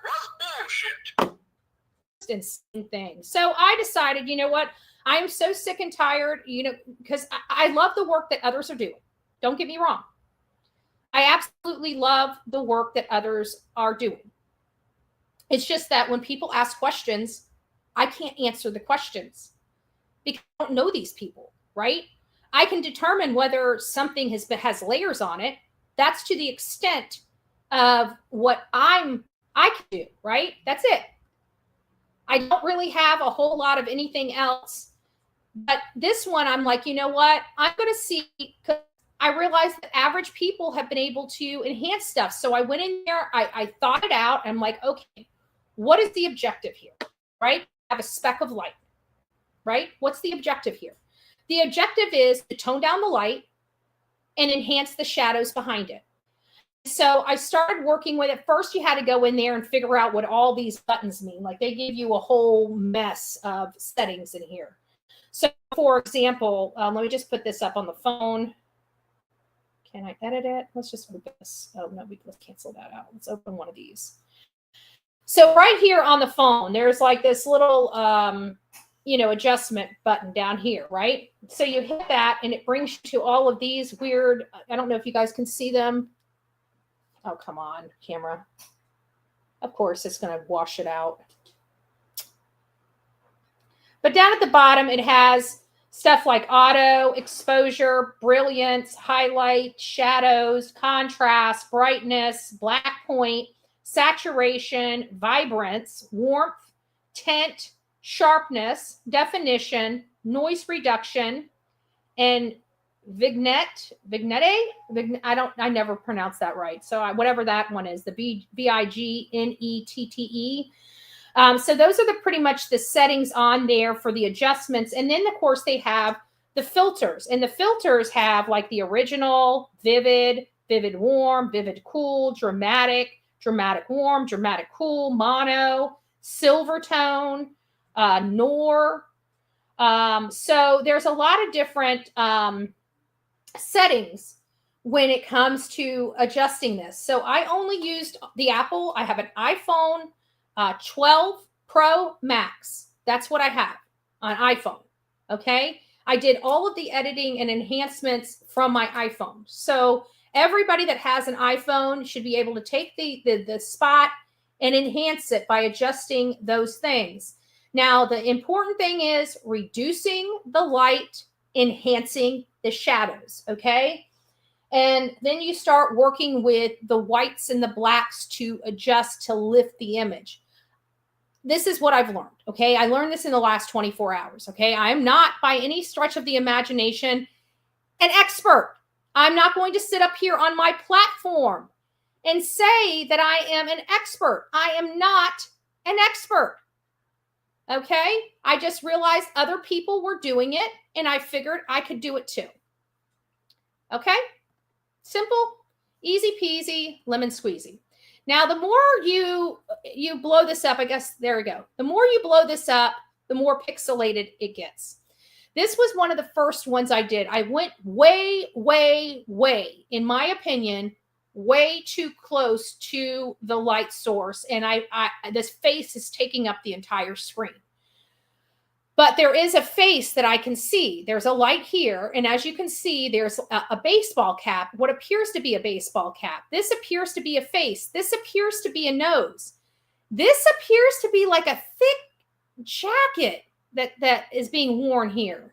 was bullshit. Insane thing. So I decided, you know what? I am so sick and tired, because I love the work that others are doing. Don't get me wrong. I absolutely love the work that others are doing. It's just that when people ask questions, I can't answer the questions because I don't know these people, right? I can determine whether something has layers on it. That's to the extent of what I can do, right? That's it. I don't really have a whole lot of anything else. But this one, I'm like, you know what? I'm going to see, because I realized that average people have been able to enhance stuff. So I went in there, I thought it out. And I'm like, okay, what is the objective here, right? I have a speck of light, right? What's the objective here? The objective is to tone down the light and enhance the shadows behind it. So I started working with it. First, you had to go in there and figure out what all these buttons mean. Like they give you a whole mess of settings in here. So for example, let me just put this up on the phone. Can I edit it? Let's just open this. Oh, no, let's cancel that out. Let's open one of these. So right here on the phone, there's like this little, adjustment button down here, right? So you hit that and it brings you to all of these weird, I don't know if you guys can see them. Oh, come on, camera. Of course, it's going to wash it out. But down at the bottom, it has stuff like auto, exposure, brilliance, highlight, shadows, contrast, brightness, black point, saturation, vibrance, warmth, tint, sharpness, definition, noise reduction, and vignette. I never pronounced that right. So whatever that one is, the vignette. So those are pretty much the settings on there for the adjustments. And then of course they have the filters, and the filters have like the original, vivid, vivid warm, vivid cool, dramatic, dramatic warm, dramatic cool, mono, silver tone, noir. So there's a lot of different settings when it comes to adjusting this. So I only used the Apple. I have an iPhone 12 Pro Max. That's what I have on iPhone. Okay. I did all of the editing and enhancements from my iPhone. So everybody that has an iPhone should be able to take the spot and enhance it by adjusting those things. Now, the important thing is reducing the light, enhancing the shadows. Okay. And then you start working with the whites and the blacks to adjust to lift the image. This is what I've learned, okay? I learned this in the last 24 hours, okay? I am not by any stretch of the imagination an expert. I'm not going to sit up here on my platform and say that I am an expert. I am not an expert, okay? I just realized other people were doing it, and I figured I could do it too, okay? Simple, easy peasy, lemon squeezy. Now, the more you blow this up, I guess, there we go. The more you blow this up, the more pixelated it gets. This was one of the first ones I did. I went way, way, way, in my opinion, way too close to the light source. And this face is taking up the entire screen. But there is a face that I can see. There's a light here. And as you can see, there's a baseball cap, what appears to be a baseball cap. This appears to be a face. This appears to be a nose. This appears to be like a thick jacket that is being worn here.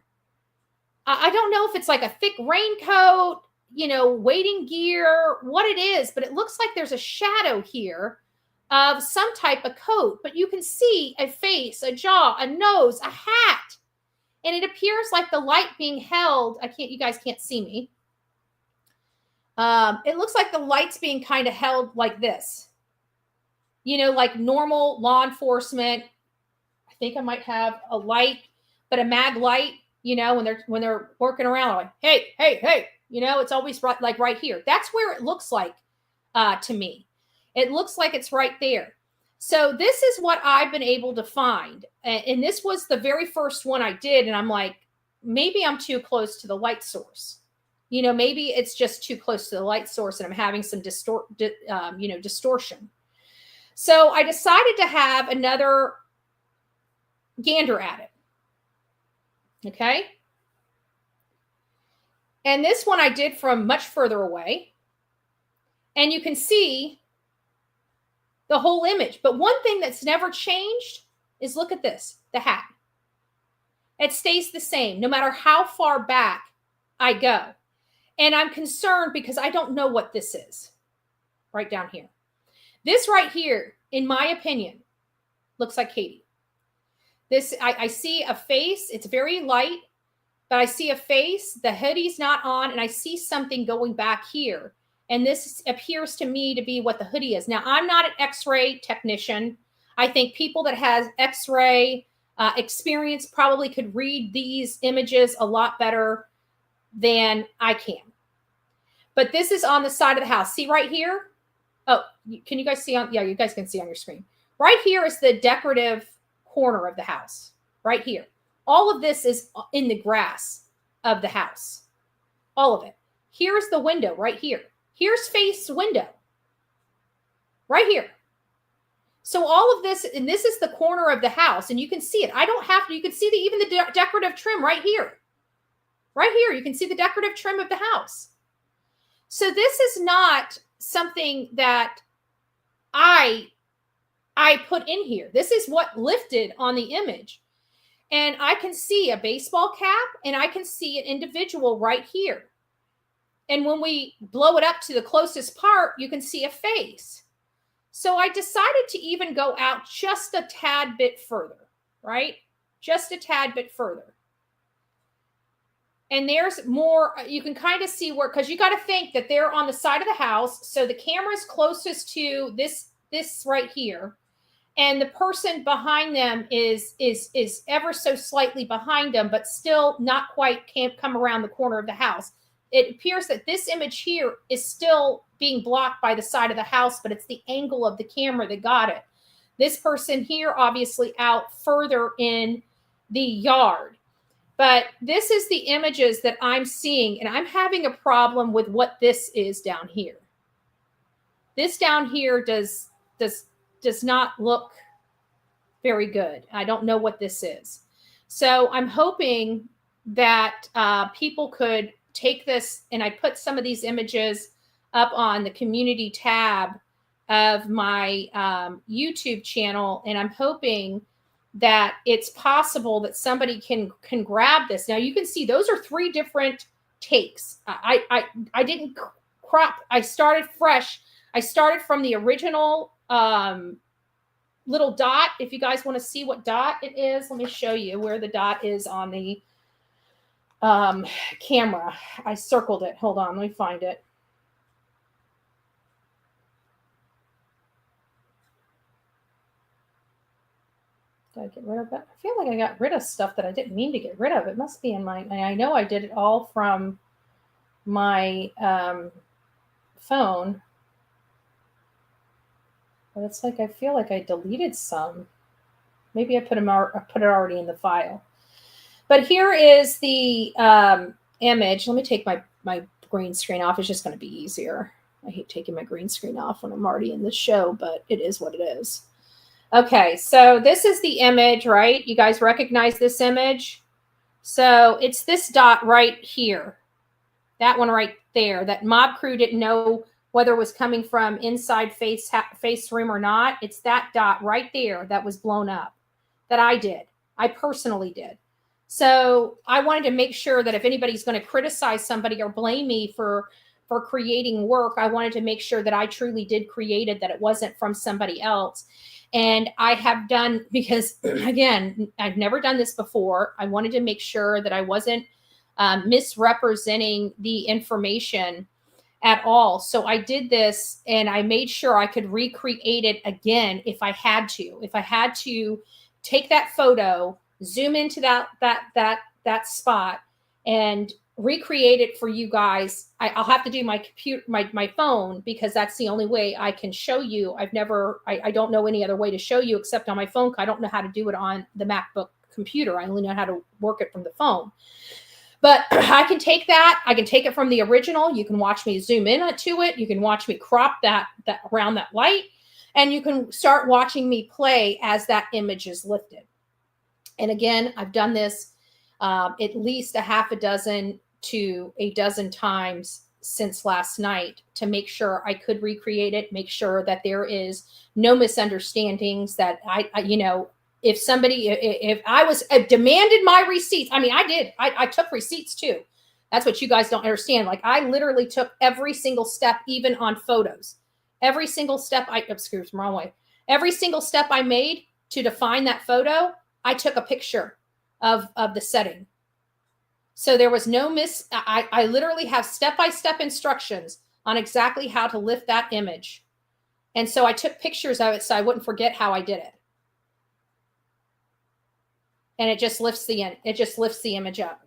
I don't know if it's like a thick raincoat, wading gear, what it is, but it looks like there's a shadow here of some type of coat, but you can see a face, a jaw, a nose, a hat. And it appears like the light being held. You guys can't see me. It looks like the light's being kind of held like this, like normal law enforcement. I think I might have a light, but a mag light, when they're working around, like, hey, it's always right here. That's where it looks like to me. It looks like it's right there. So this is what I've been able to find. And this was the very first one I did. And I'm like, maybe I'm too close to the light source. Maybe it's just too close to the light source and I'm having some distortion. So I decided to have another gander at it. Okay. And this one I did from much further away. And you can see the whole image. But one thing that's never changed is, look at this, the hat. It stays the same no matter how far back I go. And I'm concerned because I don't know what this is right down here. This right here, in my opinion, looks like Katie. This, I see a face. It's very light, but I see a face. The hoodie's not on, and I see something going back here. And this appears to me to be what the hoodie is. Now, I'm not an X-ray technician. I think people that has X-ray experience probably could read these images a lot better than I can. But this is on the side of the house. See right here? Oh, can you guys see on? Yeah, you guys can see on your screen. Right here is the decorative corner of the house. Right here. All of this is in the grass of the house. All of it. Here's the window right here. Here's face window. Right here. So all of this, and this is the corner of the house, and you can see it. I don't have to, you can see even the decorative trim right here. Right here, you can see the decorative trim of the house. So this is not something that I put in here. This is what lifted on the image. And I can see a baseball cap, and I can see an individual right here. And when we blow it up to the closest part, you can see a face. So I decided to even go out just a tad bit further, right? Just a tad bit further. And there's more, you can kind of see where, because you got to think that they're on the side of the house. So the camera's closest to this right here. And the person behind them is ever so slightly behind them, but still not quite can't come around the corner of the house. It appears that this image here is still being blocked by the side of the house, but it's the angle of the camera that got it. This person here, obviously out further in the yard. But this is the images that I'm seeing, and I'm having a problem with what this is down here. This down here does not look very good. I don't know what this is. So I'm hoping that people could take this, and I put some of these images up on the community tab of my YouTube channel, and I'm hoping that it's possible that somebody can grab this. Now you can see those are 3 different takes. I didn't crop. I started fresh. I started from the original little dot. If you guys want to see what dot it is, let me show you where the dot is on the camera. I circled it. Hold on, let me find it. Did I get rid of it? I feel like I got rid of stuff that I didn't mean to get rid of. It must be in my, I know I did it all from my phone. But it's like I feel like I deleted some. Maybe I put it already in the file. But here is the image. Let me take my green screen off. It's just going to be easier. I hate taking my green screen off when I'm already in the show, but it is what it is. Okay, so this is the image, right? You guys recognize this image? So it's this dot right here. That one right there. That mob crew didn't know whether it was coming from inside face room or not. It's that dot right there that was blown up that I did. I personally did. So I wanted to make sure that if anybody's going to criticize somebody or blame me for creating work, I wanted to make sure that I truly did create it, that it wasn't from somebody else. And I have done, because again, I've never done this before. I wanted to make sure that I wasn't misrepresenting the information at all. So I did this and I made sure I could recreate it again if I had to. If I had to take that photo, zoom into that spot and recreate it for you guys. I'll have to do my computer, my phone, because that's the only way I can show you. I don't know any other way to show you except on my phone. I don't know how to do it on the MacBook computer. I only know how to work it from the phone. But I can take that. I can take it from the original. You can watch me zoom in to it. You can watch me crop that around that light. And you can start watching me play as that image is lifted. And again, I've done this at least a half a dozen to a dozen times since last night to make sure I could recreate it, make sure that there is no misunderstandings, that if I was demanded my receipts, I mean, I did. I took receipts too. That's what you guys don't understand. Like, I literally took every single step, even on photos. Every single step every single step I made to define that photo, I took a picture of the setting. So there was no I literally have step-by-step instructions on exactly how to lift that image. And so I took pictures of it so I wouldn't forget how I did it. And it just lifts the image up.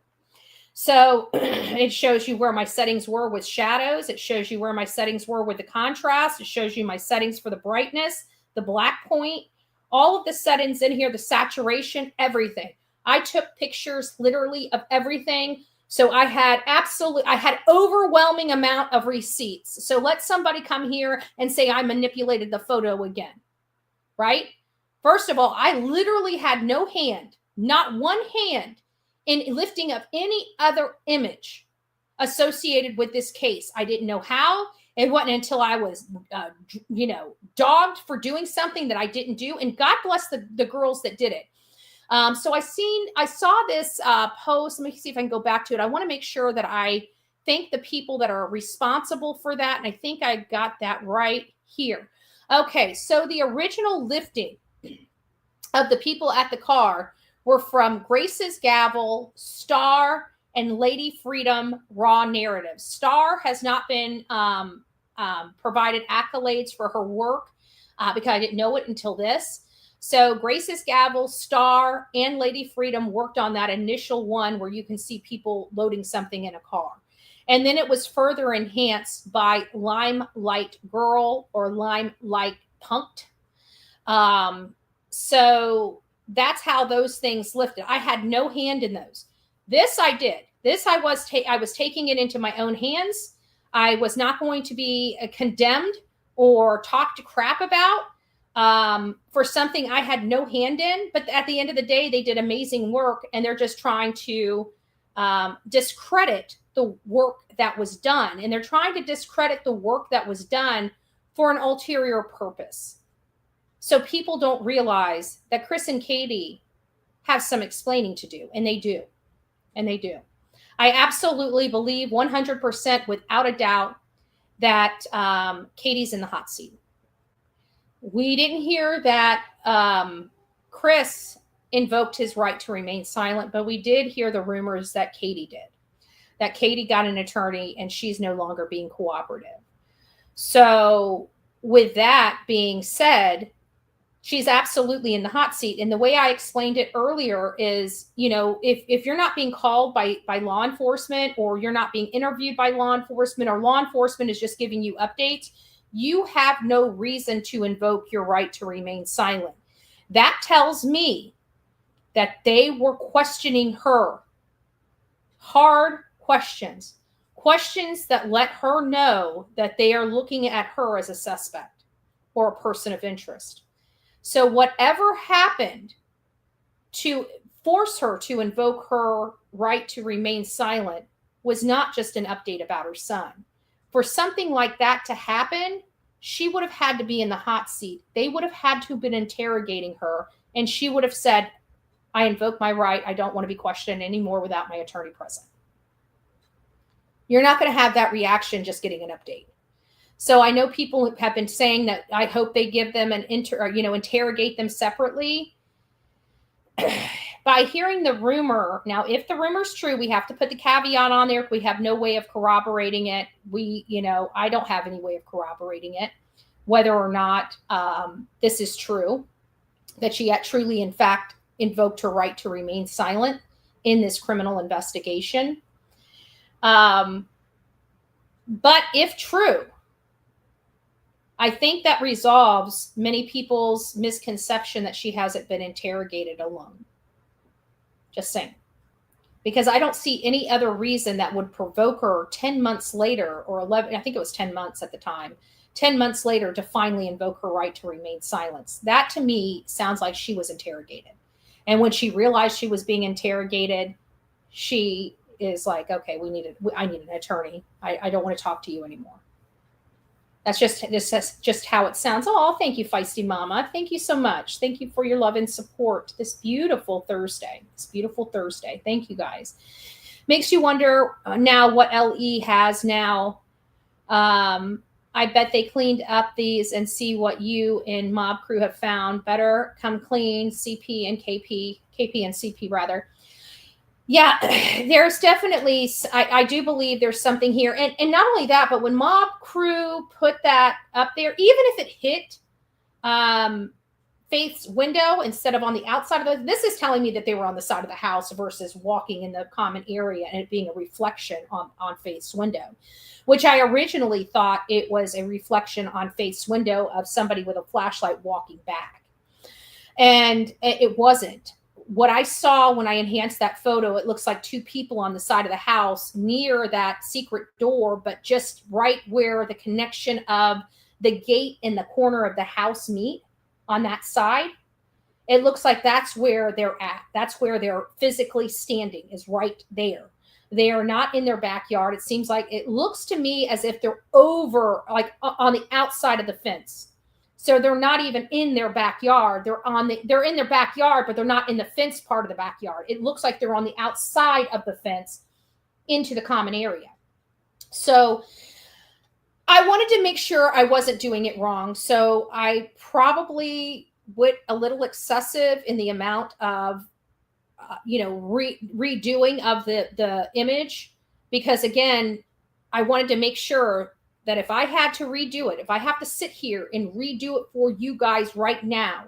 So it shows you where my settings were with shadows. It shows you where my settings were with the contrast. It shows you my settings for the brightness, the black point, all of the settings in here, the saturation, everything. I took pictures literally of everything. So I had overwhelming amount of receipts. So let somebody come here and say I manipulated the photo again, right? First of all, I literally had no hand, not one hand, in lifting up any other image associated with this case. I didn't know how. It wasn't until I was, dogged for doing something that I didn't do. And God bless the girls that did it. So I saw this post. Let me see if I can go back to it. I want to make sure that I thank the people that are responsible for that. And I think I got that right here. Okay, so the original lifting of the people at the car were from Grace's Gavel, Star, and Lady Freedom Raw Narrative. Star has not been provided accolades for her work because I didn't know it until this. So Grace's Gavel, Star, and Lady Freedom worked on that initial one where you can see people loading something in a car. And then it was further enhanced by Limelight Girl or Limelight Punked. So that's how those things lifted. I had no hand in those. This I did. This I was taking it into my own hands. I was not going to be condemned or talked crap about for something I had no hand in. But at the end of the day, they did amazing work, and they're just trying to discredit the work that was done. And they're trying to discredit the work that was done for an ulterior purpose. So people don't realize that Chris and Katie have some explaining to do, and they do. And they do. I absolutely believe 100% without a doubt that Katie's in the hot seat. We didn't hear that Chris invoked his right to remain silent, but we did hear the rumors that Katie did, that Katie got an attorney and she's no longer being cooperative. So with that being said, she's absolutely in the hot seat. And the way I explained it earlier is, you know, if you're not being called by law enforcement, or you're not being interviewed by law enforcement, or law enforcement is just giving you updates, you have no reason to invoke your right to remain silent. That tells me that they were questioning her. Hard questions. Questions that let her know that they are looking at her as a suspect or a person of interest. So whatever happened to force her to invoke her right to remain silent was not just an update about her son. For something like that to happen, she would have had to be in the hot seat. They would have had to have been interrogating her, and she would have said, I invoke my right. I don't want to be questioned anymore without my attorney present. You're not going to have that reaction just getting an update. So I know people have been saying that I hope they give them an interrogate them separately. By hearing the rumor, now if the rumor's true, we have to put the caveat on there. We have no way of corroborating it. I don't have any way of corroborating it, whether or not this is true, that she had truly, in fact, invoked her right to remain silent in this criminal investigation. But if true, I think that resolves many people's misconception that she hasn't been interrogated alone. Just saying. Because I don't see any other reason that would provoke her 10 months later, or 11, I think it was 10 months at the time, 10 months later to finally invoke her right to remain silent. That to me sounds like she was interrogated. And when she realized she was being interrogated, she is like, okay, I need an attorney. I don't want to talk to you anymore. That's just how it sounds. Oh, thank you, Feisty Mama. Thank you so much. Thank you for your love and support this beautiful Thursday. Thank you, guys. Makes you wonder now what LE has now. I bet they cleaned up these and see what you and Mob Crew have found. Better come clean, KP and CP rather. Yeah, there's definitely, I do believe there's something here. And not only that, but when Mob Crew put that up there, even if it hit Faith's window instead of on the outside of this is telling me that they were on the side of the house versus walking in the common area and it being a reflection on Faith's window, which I originally thought it was a reflection on Faith's window of somebody with a flashlight walking back. And it wasn't. What I saw when I enhanced that photo, it looks like two people on the side of the house near that secret door, but just right where the connection of the gate and the corner of the house meet on that side. It looks like that's where they're at. That's where they're physically standing, is right there. They are not in their backyard. It looks to me as if they're over, like on the outside of the fence. So they're not even in their backyard. They're in their backyard, but they're not in the fence part of the backyard. It looks like they're on the outside of the fence into the common area. So I wanted to make sure I wasn't doing it wrong. So I probably went a little excessive in the amount of, redoing of the image, because again, I wanted to make sure that if I had to redo it, if I have to sit here and redo it for you guys right now,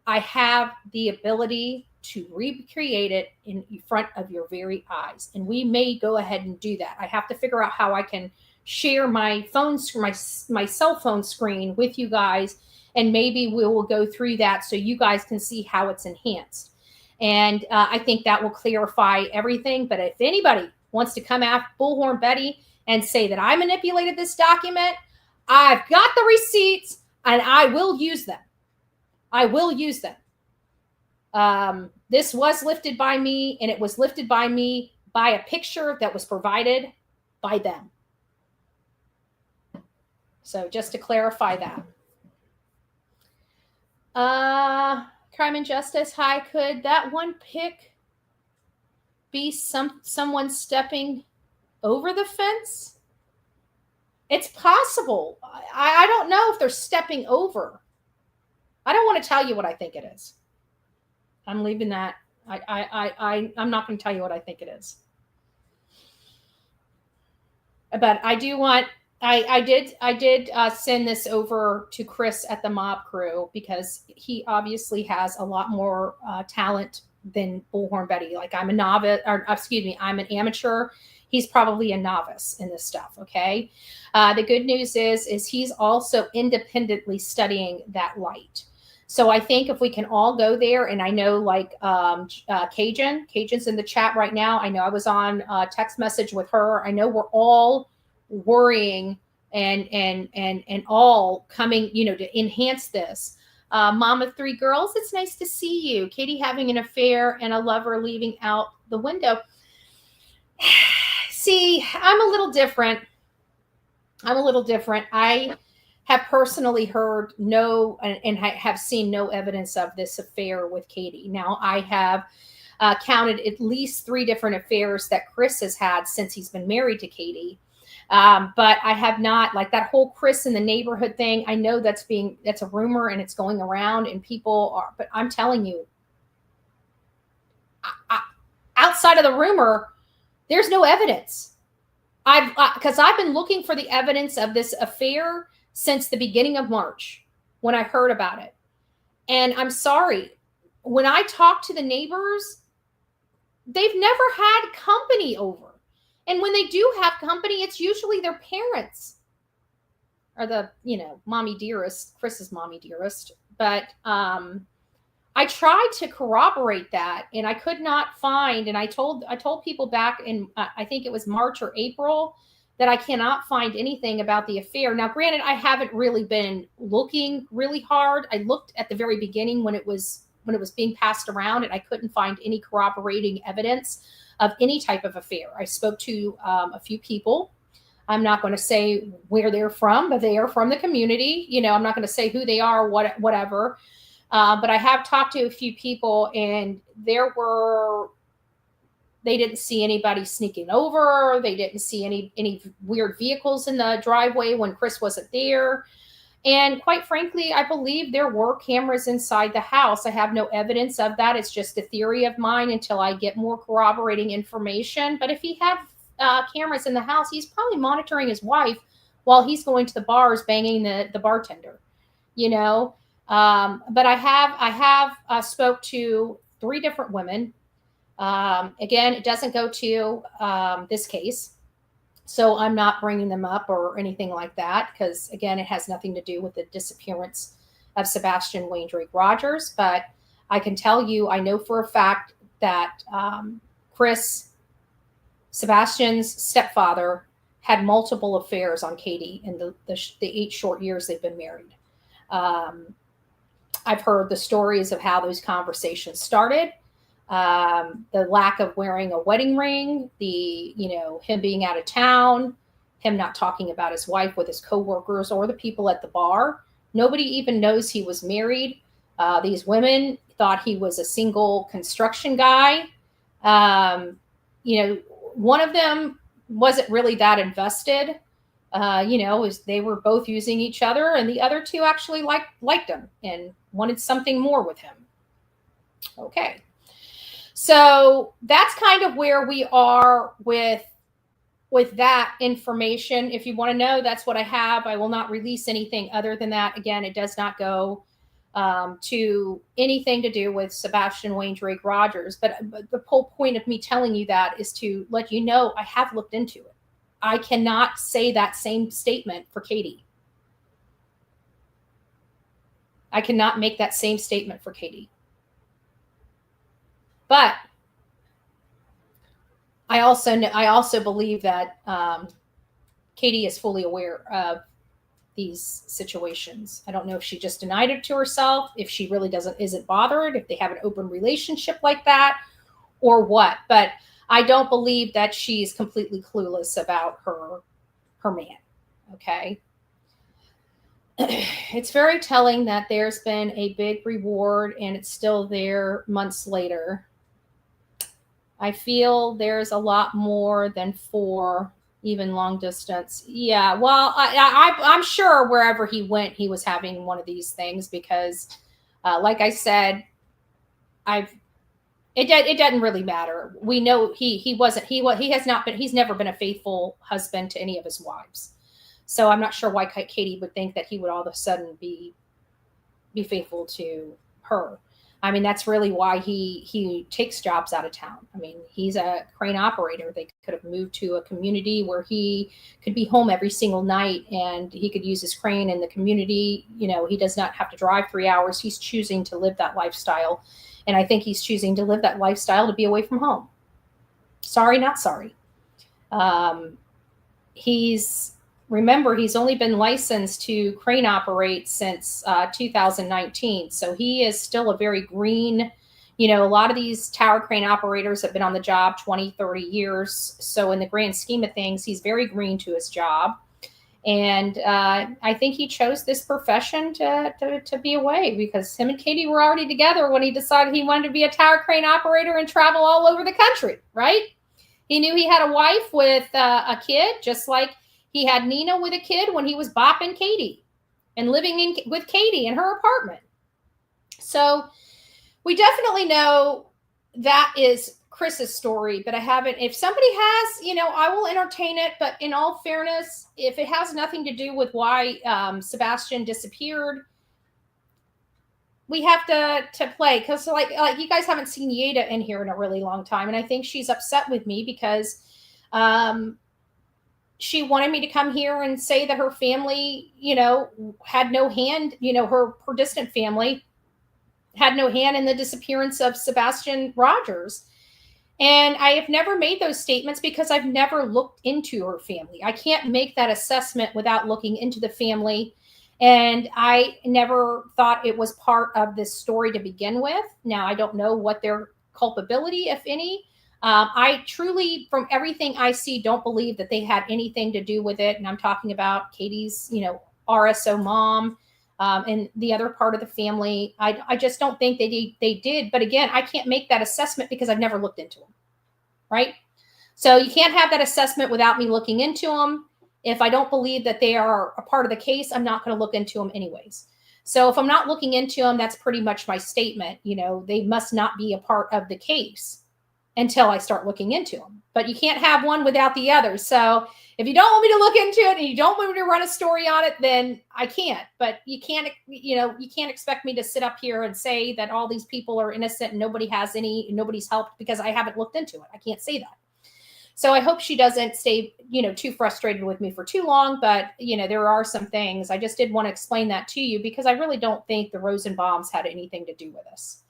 I have the ability to recreate it in front of your very eyes. And we may go ahead and do that. I have to figure out how I can share my phone, my cell phone screen with you guys. And maybe we will go through that so you guys can see how it's enhanced. And I think that will clarify everything. But if anybody wants to come after Bullhorn Betty and say that I manipulated this document, I've got the receipts and I will use them. This was lifted by me, and it was lifted by me by a picture that was provided by them. So just to clarify that. Crime and Justice, hi, could that one pic be someone stepping over the fence? It's possible. I don't know if they're stepping over. I don't want to tell you what I think it is. I'm leaving that. I'm not going to tell you what I think it is. But I do want. I did send this over to Chris at the Mob Crew because he obviously has a lot more talent than Bullhorn Betty. Like I'm a novice, or excuse me, I'm an amateur. He's probably a novice in this stuff. Okay. The good news is he's also independently studying that light. So I think if we can all go there, and I know like Cajun's in the chat right now. I know I was on a text message with her. I know we're all worrying and all coming, to enhance this. Mom of 3 girls, it's nice to see you. Katie having an affair and a lover leaving out the window. See, I'm a little different. I have personally heard no and have seen no evidence of this affair with Katie. Now, I have counted at least 3 different affairs that Chris has had since he's been married to Katie. But I have not, like that whole Chris in the neighborhood thing. I know that's a rumor and it's going around and people are, but I'm telling you, outside of the rumor, there's no evidence. Because I've been looking for the evidence of this affair since the beginning of March when I heard about it. And I'm sorry, when I talk to the neighbors, they've never had company over. And when they do have company, it's usually their parents or the, mommy dearest, Chris's mommy dearest. But I tried to corroborate that and I could not find, and I told people back in, I think it was March or April, that I cannot find anything about the affair. Now, granted, I haven't really been looking really hard. I looked at the very beginning when it was being passed around and I couldn't find any corroborating evidence of any type of affair. I spoke to a few people. I'm not going to say where they're from, but they are from the community. I'm not going to say who they are, whatever. But I have talked to a few people and they didn't see anybody sneaking over. They didn't see any weird vehicles in the driveway when Chris wasn't there. And quite frankly, I believe there were cameras inside the house. I have no evidence of that. It's just a theory of mine until I get more corroborating information. But if he had cameras in the house, he's probably monitoring his wife while he's going to the bars banging the bartender, But I have spoke to 3 different women. Again, it doesn't go to this case. So I'm not bringing them up or anything like that because, again, it has nothing to do with the disappearance of Sebastian Wayne Drake Rogers. But I can tell you, I know for a fact that Chris, Sebastian's stepfather, had multiple affairs on Katie in the 8 short years they've been married. I've heard the stories of how those conversations started. The lack of wearing a wedding ring, him being out of town, him not talking about his wife with his coworkers or the people at the bar. Nobody even knows he was married. These women thought he was a single construction guy. One of them wasn't really that invested. They were both using each other, and the other 2 actually liked him and wanted something more with him. Okay. So that's kind of where we are with that information. If you want to know, that's what I have. I will not release anything other than that. Again, it does not go to anything to do with Sebastian Wayne Drake Rogers. But the whole point of me telling you that is to let you know I have looked into it. I cannot say that same statement for Katie. I cannot make that same statement for Katie. But I also believe that Katie is fully aware of these situations. I don't know if she just denied it to herself, if she really isn't bothered, if they have an open relationship like that, or what. But I don't believe that she's completely clueless about her man. Okay. It's very telling that there's been a big reward and it's still there months later. I feel there's a lot more than 4, even long distance. Yeah, well, I'm sure wherever he went, he was having one of these things because, like I said, it doesn't really matter. We know he's never been a faithful husband to any of his wives. So I'm not sure why Katie would think that he would all of a sudden be faithful to her. I mean, that's really why he takes jobs out of town. I mean, he's a crane operator. They could have moved to a community where he could be home every single night and he could use his crane in the community. You know, he does not have to drive 3 hours. He's choosing to live that lifestyle. And I think he's choosing to live that lifestyle to be away from home. Sorry, not sorry. Remember, he's only been licensed to crane operate since 2019. So he is still a very green, you know, a lot of these tower crane operators have been on the job 20, 30 years. So in the grand scheme of things, he's very green to his job. And I think he chose this profession to be away because him and Katie were already together when he decided he wanted to be a tower crane operator and travel all over the country, right? He knew he had a wife with a kid, just like he had Nina with a kid when he was bopping Katie and living with Katie in her apartment. So we definitely know that is Chris's story, but I haven't. If somebody has, you know, I will entertain it. But in all fairness, if it has nothing to do with why Sebastian disappeared, we have to play because like you guys haven't seen Yeda in here in a really long time, and I think she's upset with me because she wanted me to come here and say that her family, you know, had no hand, you know, her distant family had no hand in the disappearance of Sebastian Rogers. And I have never made those statements because I've never looked into her family. I can't make that assessment without looking into the family. And I never thought it was part of this story to begin with. Now, I don't know what their culpability, if any. I truly, from everything I see, don't believe that they had anything to do with it. And I'm talking about Katie's, you know, RSO mom and the other part of the family. I just don't think they did. But again, I can't make that assessment because I've never looked into them, right? So you can't have that assessment without me looking into them. If I don't believe that they are a part of the case, I'm not going to look into them anyways. So if I'm not looking into them, that's pretty much my statement. You know, they must not be a part of the case until I start looking into them. But you can't have one without the other. So if you don't want me to look into it and you don't want me to run a story on it, then I can't. But you can't expect me to sit up here and say that all these people are innocent and nobody's helped because I haven't looked into it. I can't say that. So I hope she doesn't stay, you know, too frustrated with me for too long. But, you know, there are some things. I just did want to explain that to you because I really don't think the Rosenbaums had anything to do with this.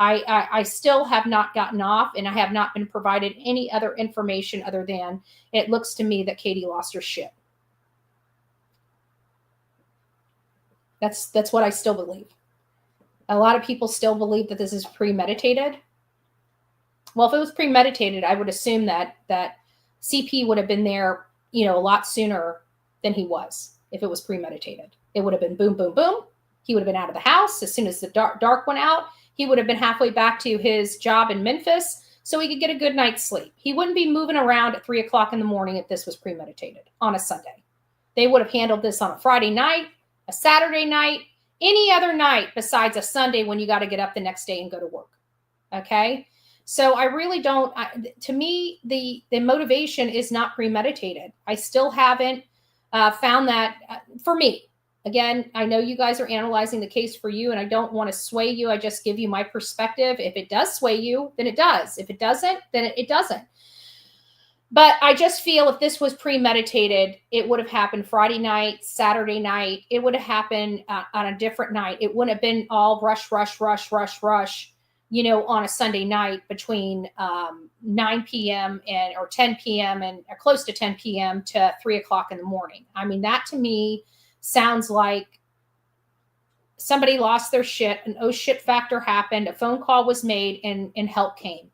I still have not gotten off, and I have not been provided any other information other than it looks to me that Katie lost her shit. That's what I still believe. A lot of people still believe that this is premeditated. Well, if it was premeditated, I would assume that CP would have been there, you know, a lot sooner than he was. If it was premeditated, it would have been boom, boom, boom. He would have been out of the house as soon as the dark went out. He would have been halfway back to his job in Memphis so he could get a good night's sleep. He wouldn't be moving around at 3 o'clock in the morning if this was premeditated on a Sunday. They would have handled this on a Friday night, a Saturday night, any other night besides a Sunday when you got to get up the next day and go to work. Okay? So I really don't, to me, the motivation is not premeditated. I still haven't found that for me. Again, I know you guys are analyzing the case for you, and I don't want to sway you. I just give you my perspective. If it does sway you, then it does. If it doesn't, then it doesn't. But I just feel if this was premeditated, it would have happened Friday night, Saturday night. It would have happened on a different night. It wouldn't have been all rush, you know, on a Sunday night between 9 p.m. or 10 p.m. and close to 10 p.m. to 3 o'clock in the morning. I mean, that to me sounds like somebody lost their shit, an oh shit factor happened, a phone call was made, and help came.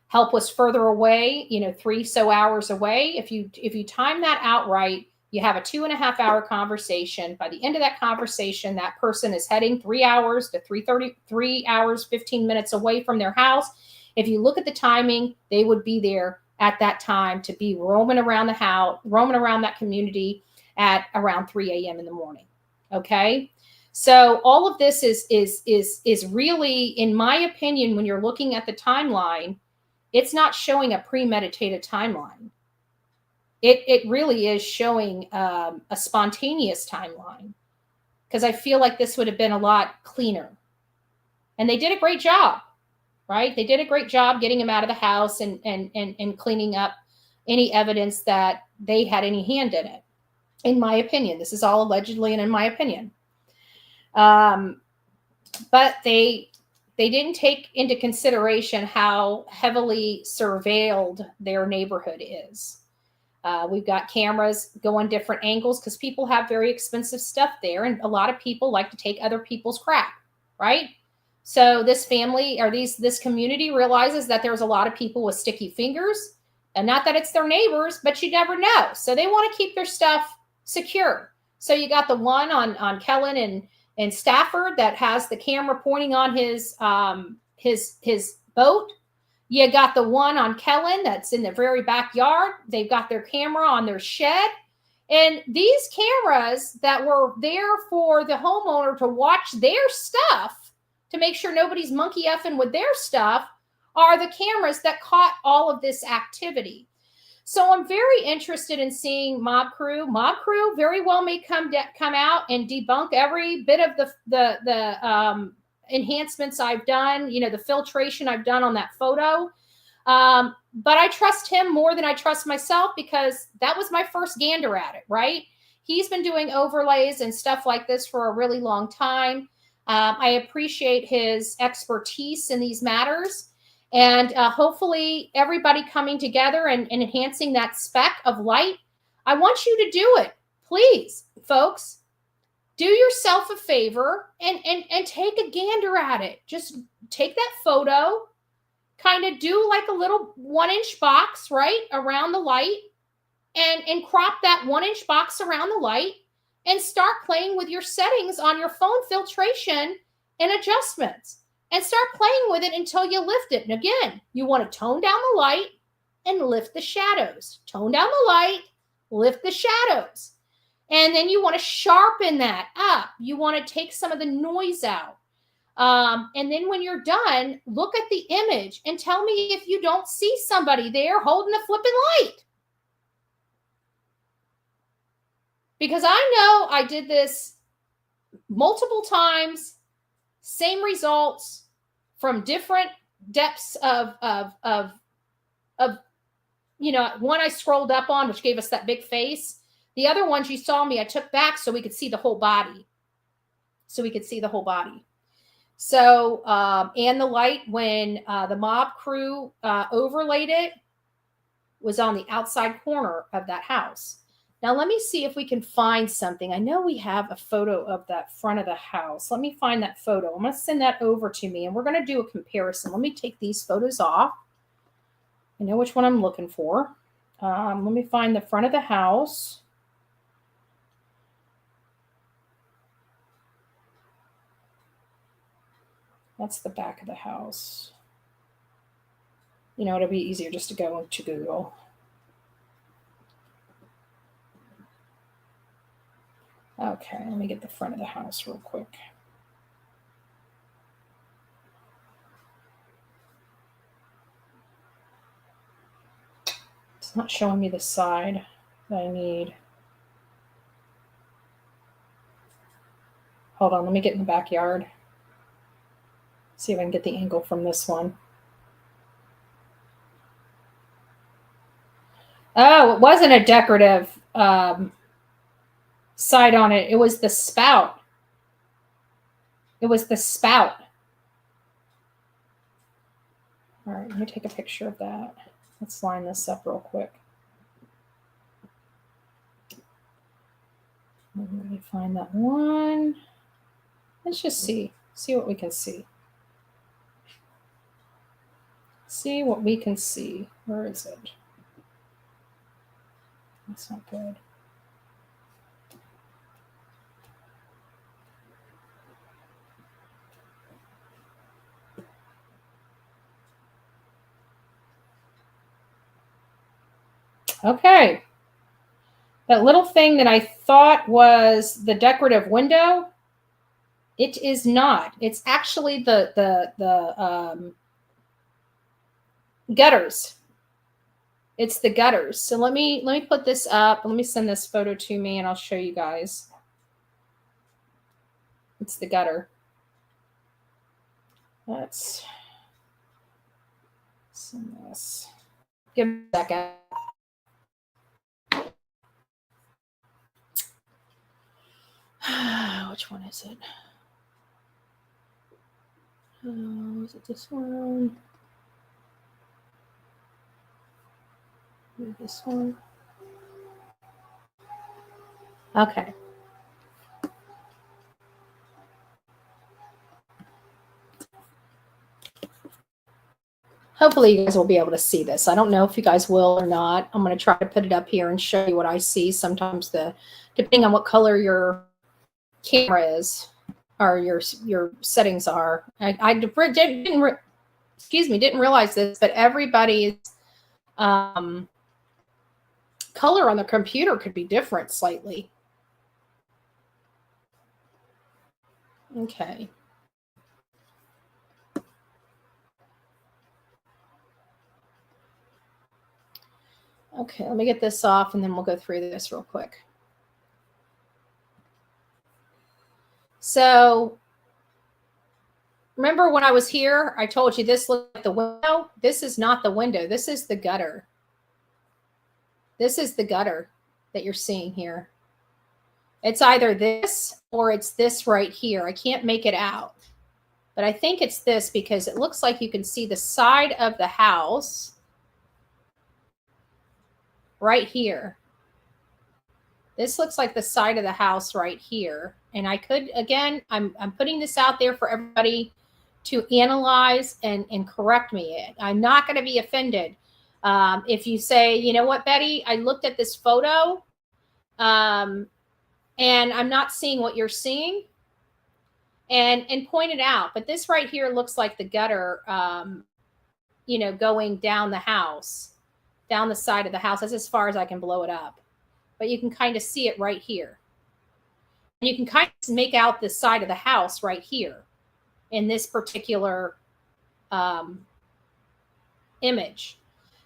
Help was further away, you know, 3 hours away. If you time that out right, you have a 2.5 hour conversation. By the end of that conversation, that person is heading 3 hours to 3 hours, 15 minutes away from their house. If you look at the timing, they would be there at that time to be roaming around the house, roaming around that community at around 3 a.m. in the morning. Okay. So all of this is really, in my opinion, when you're looking at the timeline, it's not showing a premeditated timeline. It really is showing a spontaneous timeline, because I feel like this would have been a lot cleaner. And they did a great job, right? They did a great job getting him out of the house and cleaning up any evidence that they had any hand in it. In my opinion, this is all allegedly and in my opinion. But they didn't take into consideration how heavily surveilled their neighborhood is. We've got cameras going different angles because people have very expensive stuff there, and a lot of people like to take other people's crap, right? So this family or this community realizes that there's a lot of people with sticky fingers, and not that it's their neighbors, but you never know. So they want to keep their stuff secure. So you got the one on Kellen and Stafford that has the camera pointing on his boat. You got the one on Kellen that's in the very backyard. They've got their camera on their shed. And these cameras that were there for the homeowner to watch their stuff, to make sure nobody's monkey effing with their stuff, are the cameras that caught all of this activity. So I'm very interested in seeing Mob Crew. Mob Crew very well may come out and debunk every bit of the enhancements I've done, the filtration I've done on that photo. But I trust him more than I trust myself, because that was my first gander at it, right? He's been doing overlays and stuff like this for a really long time. I appreciate his expertise in these matters. And hopefully everybody coming together and enhancing that speck of light. I want you to do it. Please, folks, do yourself a favor and take a gander at it. Just take that photo, kind of do like a little 1-inch box, right, around the light, and crop that 1-inch box around the light, and start playing with your settings on your phone filtration and adjustments. And start playing with it until you lift it. And again, you want to tone down the light and lift the shadows. Tone down the light, lift the shadows. And then you want to sharpen that up. You want to take some of the noise out. And then when you're done, look at the image and tell me if you don't see somebody there holding a flipping light. Because I know I did this multiple times, same results from different depths of one I scrolled up on, which gave us that big face. The other ones you saw me, I took back so we could see the whole body. So, and the light when the Mob Crew overlaid it was on the outside corner of that house. Now, let me see if we can find something. I know we have a photo of that front of the house. Let me find that photo. I'm going to send that over to me, and we're going to do a comparison. Let me take these photos off. I know which one I'm looking for. Let me find the front of the house. That's the back of the house. It'll be easier just to go into Google. Okay, let me get the front of the house real quick. It's not showing me the side that I need. Hold on, let me get in the backyard. See if I can get the angle from this one. Oh, it wasn't a decorative side on it. It was the spout. All right, let me take a picture of that. Let's line this up real quick. Let me find that one. Let's just see what we can see. See what we can see. Where is it? That's not good. Okay. That little thing that I thought was the decorative window, it is not. It's actually the gutters. It's the gutters. So let me put this up. Let me send this photo to me and I'll show you guys. It's the gutter. Let's send this. Give me a second. Which one is it? Oh, is it this one? Maybe this one. Okay. Hopefully you guys will be able to see this. I don't know if you guys will or not. I'm going to try to put it up here and show you what I see. Sometimes depending on what color your camera is or your settings are. I didn't realize this, but everybody's color on the computer could be different slightly. Okay. Okay, let me get this off and then we'll go through this real quick. So remember when I was here, I told you this looked like the window. This is not the window. This is the gutter. This is the gutter that you're seeing here. It's either this or it's this right here. I can't make it out, but I think it's this because it looks like you can see the side of the house right here. This looks like the side of the house right here. And I could, again, I'm putting this out there for everybody to analyze and correct me. I'm not going to be offended. If you say, you know what, Betty, I looked at this photo and I'm not seeing what you're seeing, and point it out. But this right here looks like the gutter, going down the house, down the side of the house. That's as far as I can blow it up. But you can kind of see it right here. And you can kind of make out the side of the house right here in this particular image.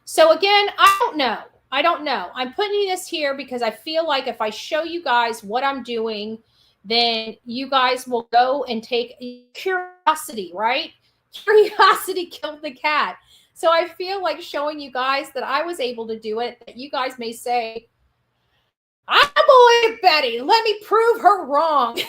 So again, I don't know. I'm putting this here because I feel like if I show you guys what I'm doing, then you guys will go and take curiosity, right? Curiosity killed the cat. So I feel like showing you guys that I was able to do it, that you guys may say, I believe Betty. Let me prove her wrong.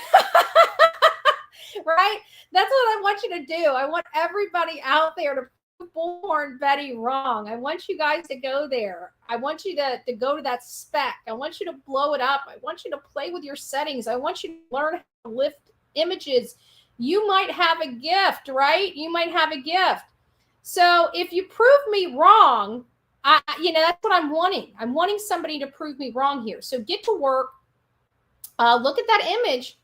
Right? That's what I want you to do. I want everybody out there to prove Bullhorn Betty wrong. I want you guys to go there. I want you to go to that spec. I want you to blow it up. I want you to play with your settings. I want you to learn how to lift images. You might have a gift, right? You might have a gift. So if you prove me wrong, that's what I'm wanting. I'm wanting somebody to prove me wrong here. So get to work. Look at that image.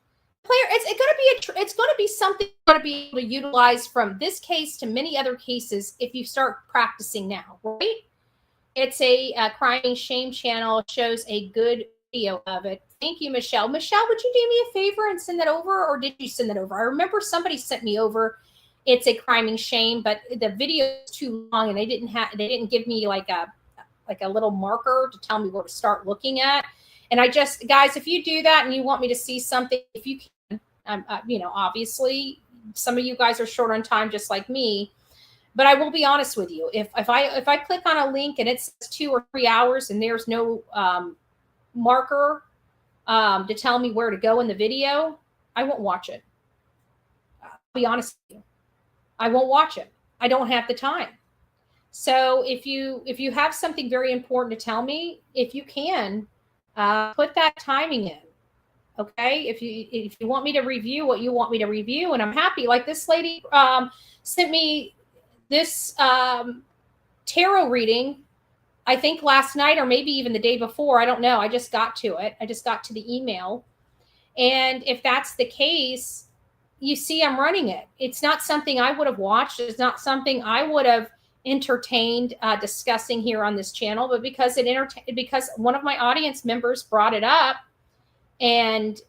It's going to be something you're going to be able to utilize from this case to many other cases if you start practicing now, right? It's a crime and shame channel. It shows a good video of it. Thank you, Michelle. Michelle, would you do me a favor and send that over, or did you send that over? I remember somebody sent me over. It's a crime and shame, but the video is too long, and they didn't give me like a little marker to tell me where to start looking at. And guys, if you do that and you want me to see something, if you can, obviously some of you guys are short on time, just like me. But I will be honest with you. If I click on a link and it's 2 or 3 hours and there's no marker to tell me where to go in the video, I won't watch it. I'll be honest with you. I won't watch it. I don't have the time. So if you have something very important to tell me, if you can, put that timing in. Okay. If you want me to review what you want me to review, and I'm happy, like this lady sent me this tarot reading, I think last night or maybe even the day before. I don't know. I just got to it. I just got to the email. And if that's the case, you see, I'm running it. It's not something I would have watched. It's not something I would have entertained discussing here on this channel, but because because one of my audience members brought it up and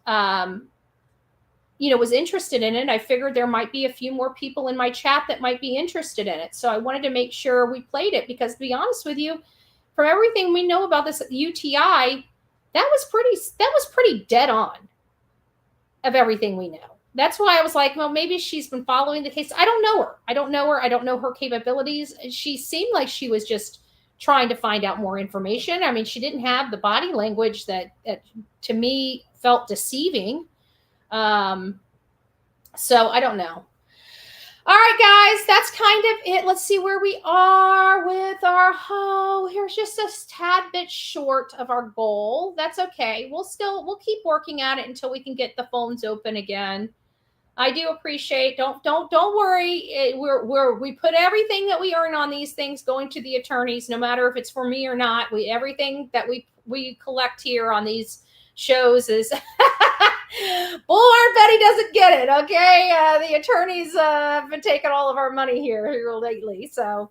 was interested in it. I figured there might be a few more people in my chat that might be interested in it. So I wanted to make sure we played it because, to be honest with you, from everything we know about this UTI, that was pretty dead on of everything we know. That's why I was like, well, maybe she's been following the case. I don't know her. I don't know her capabilities. She seemed like she was just trying to find out more information. I mean, she didn't have the body language that to me felt deceiving. So I don't know. All right, guys, that's kind of it. Let's see where we are with here's just a tad bit short of our goal. That's okay. We'll keep working at it until we can get the phones open again. I do appreciate, don't worry. We put everything that we earn on these things going to the attorneys, no matter if it's for me or not. Everything that we collect here on these shows is Bullhorn Betty doesn't get it. Okay. The attorneys have been taking all of our money here lately. So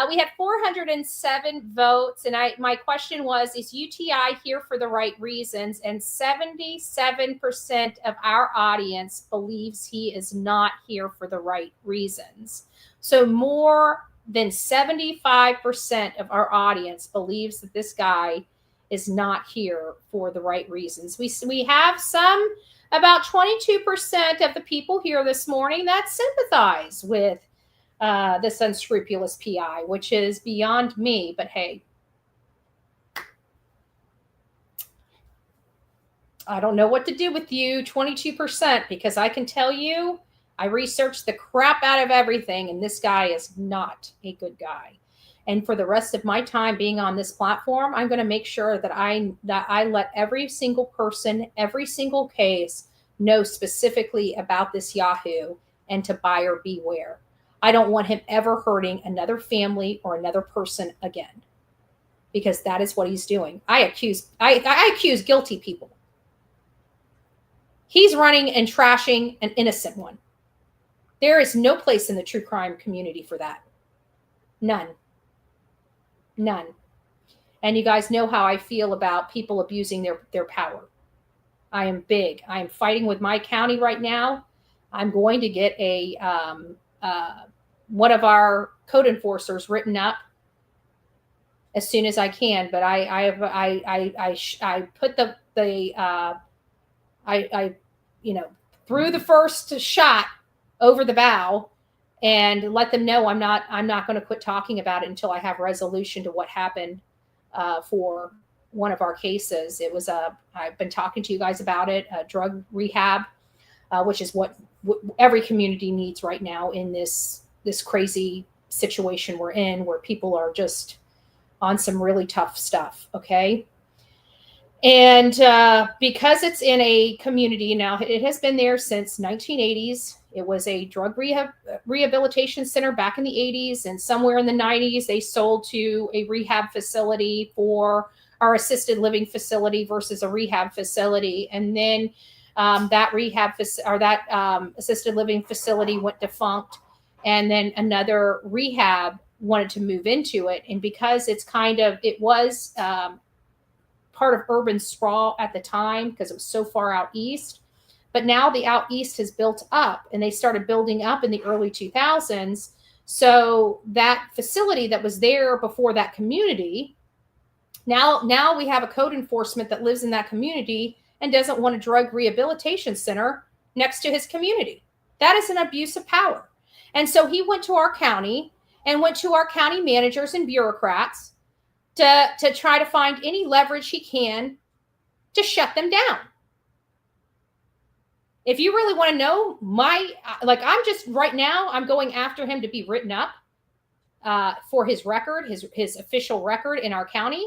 we had 407 votes. And my question was, is UTI here for the right reasons? And 77% of our audience believes he is not here for the right reasons. So more than 75% of our audience believes that this guy is not here for the right reasons. We have about 22% of the people here this morning that sympathize with this unscrupulous PI, which is beyond me, but hey, I don't know what to do with you, 22%, because I can tell you, I researched the crap out of everything, and this guy is not a good guy. And for the rest of my time being on this platform, I'm going to make sure that I let every single person, every single case know specifically about this Yahoo and to buyer beware. I don't want him ever hurting another family or another person again, because that is what he's doing. I accuse guilty people. He's running and trashing an innocent one. There is no place in the true crime community for that. None. And you guys know how I feel about people abusing their power. I am big. I am fighting with my county right now. I'm going to get one of our code enforcers written up as soon as I can. But I put threw the first shot over the bow and let them know I'm not going to quit talking about it until I have resolution to what happened for one of our cases. It was I've been talking to you guys about it, drug rehab, which is what every community needs right now in this crazy situation we're in, where people are just on some really tough stuff. Okay. And because it's in a community now, it has been there since 1980s. It was a drug rehabilitation center back in the 80s, and somewhere in the 90s, they sold to a rehab facility for our assisted living facility versus a rehab facility. And then that assisted living facility went defunct, and then another rehab wanted to move into it. And because it was part of urban sprawl at the time, because it was so far out east. But now the out east has built up, and they started building up in the early 2000s. So that facility that was there before that community, now we have a code enforcement that lives in that community and doesn't want a drug rehabilitation center next to his community. That is an abuse of power. And so he went to our county and went to our county managers and bureaucrats to try to find any leverage he can to shut them down. If you really want to know I'm going after him to be written up for his record, his official record in our county.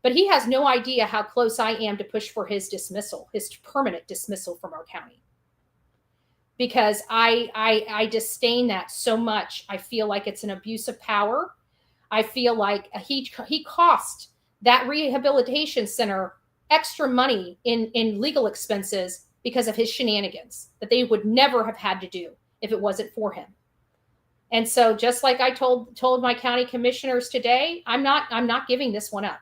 But he has no idea how close I am to push for his dismissal, his permanent dismissal from our county. Because I disdain that so much. I feel like it's an abuse of power. I feel like he cost that rehabilitation center extra money in legal expenses because of his shenanigans that they would never have had to do if it wasn't for him. And so just like I told my county commissioners today, I'm not giving this one up.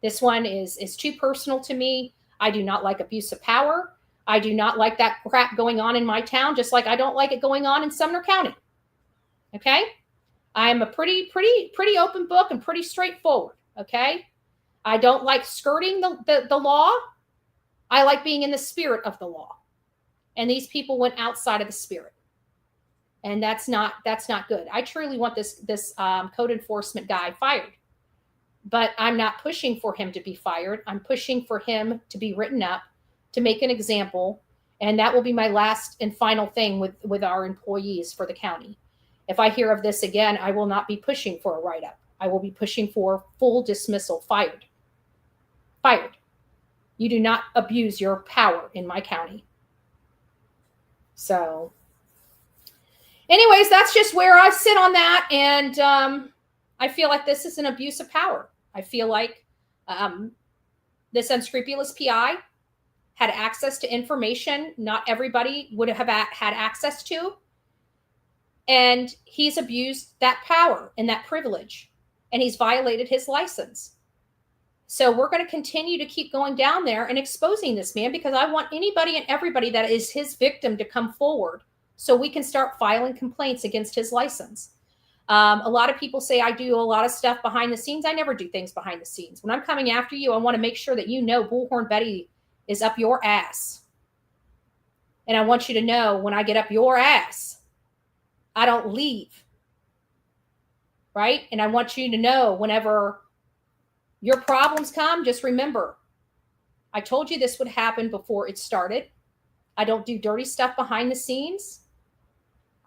This one is too personal to me. I do not like abuse of power. I do not like that crap going on in my town, just like I don't like it going on in Sumner County. Okay? I am a pretty open book and pretty straightforward. Okay? I don't like skirting the law. I like being in the spirit of the law. And these people went outside of the spirit. And that's not good. I truly want this code enforcement guy fired. But I'm not pushing for him to be fired. I'm pushing for him to be written up, to make an example. And that will be my last and final thing with our employees for the county. If I hear of this again, I will not be pushing for a write-up. I will be pushing for full dismissal, fired. Fired. You do not abuse your power in my county. So anyways, that's just where I sit on that. And I feel like this is an abuse of power. I feel like this unscrupulous PI had access to information not everybody would have had access to. And he's abused that power and that privilege. And he's violated his license. So we're going to continue to keep going down there and exposing this man, because I want anybody and everybody that is his victim to come forward so we can start filing complaints against his license. A lot of people say I do a lot of stuff behind the scenes. I never do things behind the scenes. When I'm coming after you, I want to make sure that you know Bullhorn Betty is up your ass. And I want you to know when I get up your ass, I don't leave. Right? And I want you to know whenever your problems come, just remember, I told you this would happen before it started. I don't do dirty stuff behind the scenes.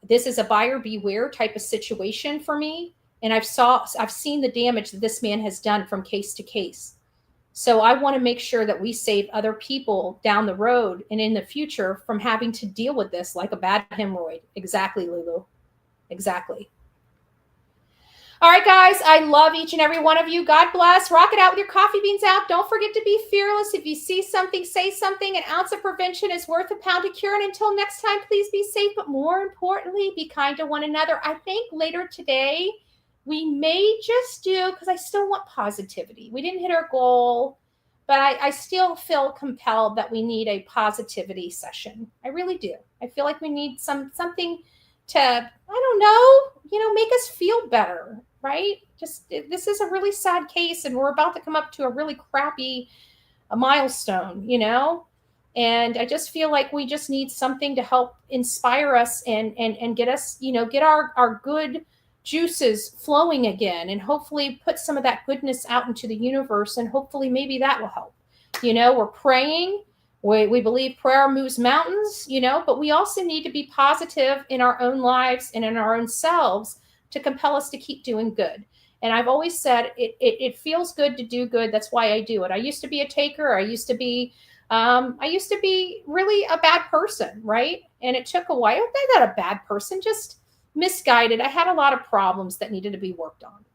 This is a buyer beware type of situation for me. And I've seen the damage that this man has done from case to case. So I want to make sure that we save other people down the road and in the future from having to deal with this like a bad hemorrhoid. Exactly, Lulu. Exactly. All right, guys, I love each and every one of you. God bless. Rock it out with your coffee beans out. Don't forget to be fearless. If you see something, say something. An ounce of prevention is worth a pound of cure. And until next time, please be safe. But more importantly, be kind to one another. I think later today, we may just do, because I still want positivity. We didn't hit our goal, but I still feel compelled that we need a positivity session. I really do. I feel like we need something to, I don't know, make us feel better. Right? Just, this is a really sad case, and we're about to come up to a really crappy milestone, and I just feel like we just need something to help inspire us and get us, get our good juices flowing again, and hopefully put some of that goodness out into the universe, and hopefully maybe that will help. We're praying. We believe prayer moves mountains, but we also need to be positive in our own lives and in our own selves to compel us to keep doing good. And I've always said it feels good to do good. That's why I do it. I used to be a taker. I used to be really a bad person, right? And it took a while. I'm not a bad person, just misguided. I had a lot of problems that needed to be worked on.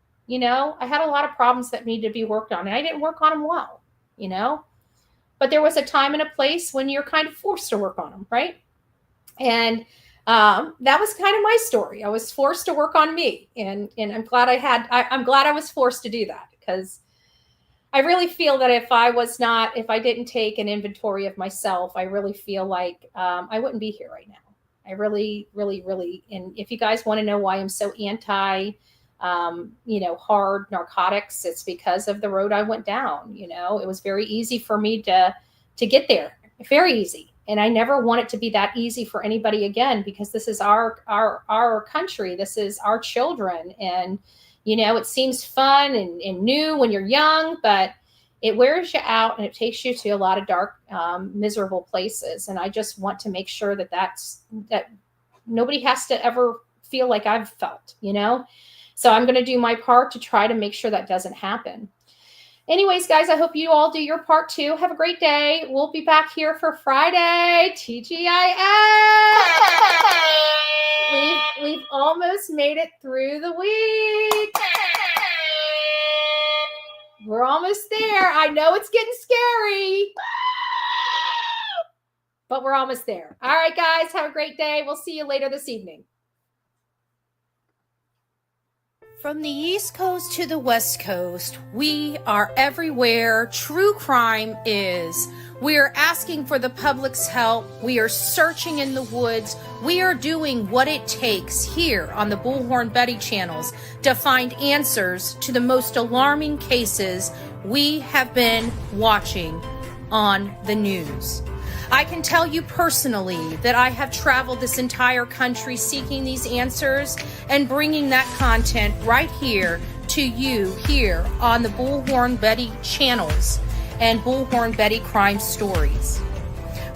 I had a lot of problems that needed to be worked on, and I didn't work on them well, But there was a time and a place when you're kind of forced to work on them, right? And that was kind of my story. I was forced to work on me, and I'm glad I'm glad I was forced to do that, because I really feel that if I didn't take an inventory of myself, I really feel like I wouldn't be here right now. I really, really, really, and if you guys want to know why I'm so anti, hard narcotics, it's because of the road I went down. It was very easy for me to get there, very easy. And I never want it to be that easy for anybody again, because this is our country. This is our children. And, it seems fun and new when you're young, but it wears you out and it takes you to a lot of dark, miserable places. And I just want to make sure that nobody has to ever feel like I've felt, So I'm going to do my part to try to make sure that doesn't happen. Anyways, guys, I hope you all do your part too. Have a great day. We'll be back here for Friday. TGIF. We've almost made it through the week. We're almost there. I know it's getting scary, but we're almost there. All right, guys, have a great day. We'll see you later this evening. From the East Coast to the West Coast, we are everywhere true crime is. We are asking for the public's help. We are searching in the woods. We are doing what it takes here on the Bullhorn Betty channels to find answers to the most alarming cases we have been watching on the news. I can tell you personally that I have traveled this entire country seeking these answers and bringing that content right here to you here on the Bullhorn Betty channels and Bullhorn Betty Crime Stories.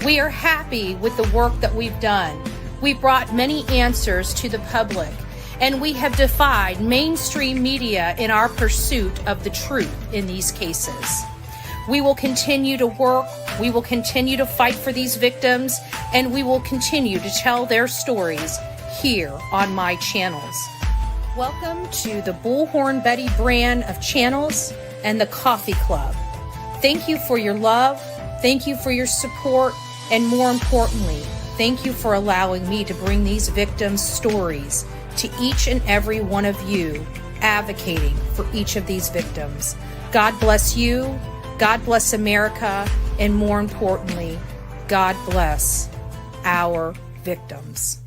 We are happy with the work that we've done. We brought many answers to the public, and we have defied mainstream media in our pursuit of the truth in these cases. We will continue to work, we will continue to fight for these victims, and we will continue to tell their stories here on my channels. Welcome to the Bullhorn Betty brand of channels and the Coffee Club. Thank you for your love, thank you for your support, and more importantly, thank you for allowing me to bring these victims' stories to each and every one of you, advocating for each of these victims. God bless you. God bless America, and more importantly, God bless our victims.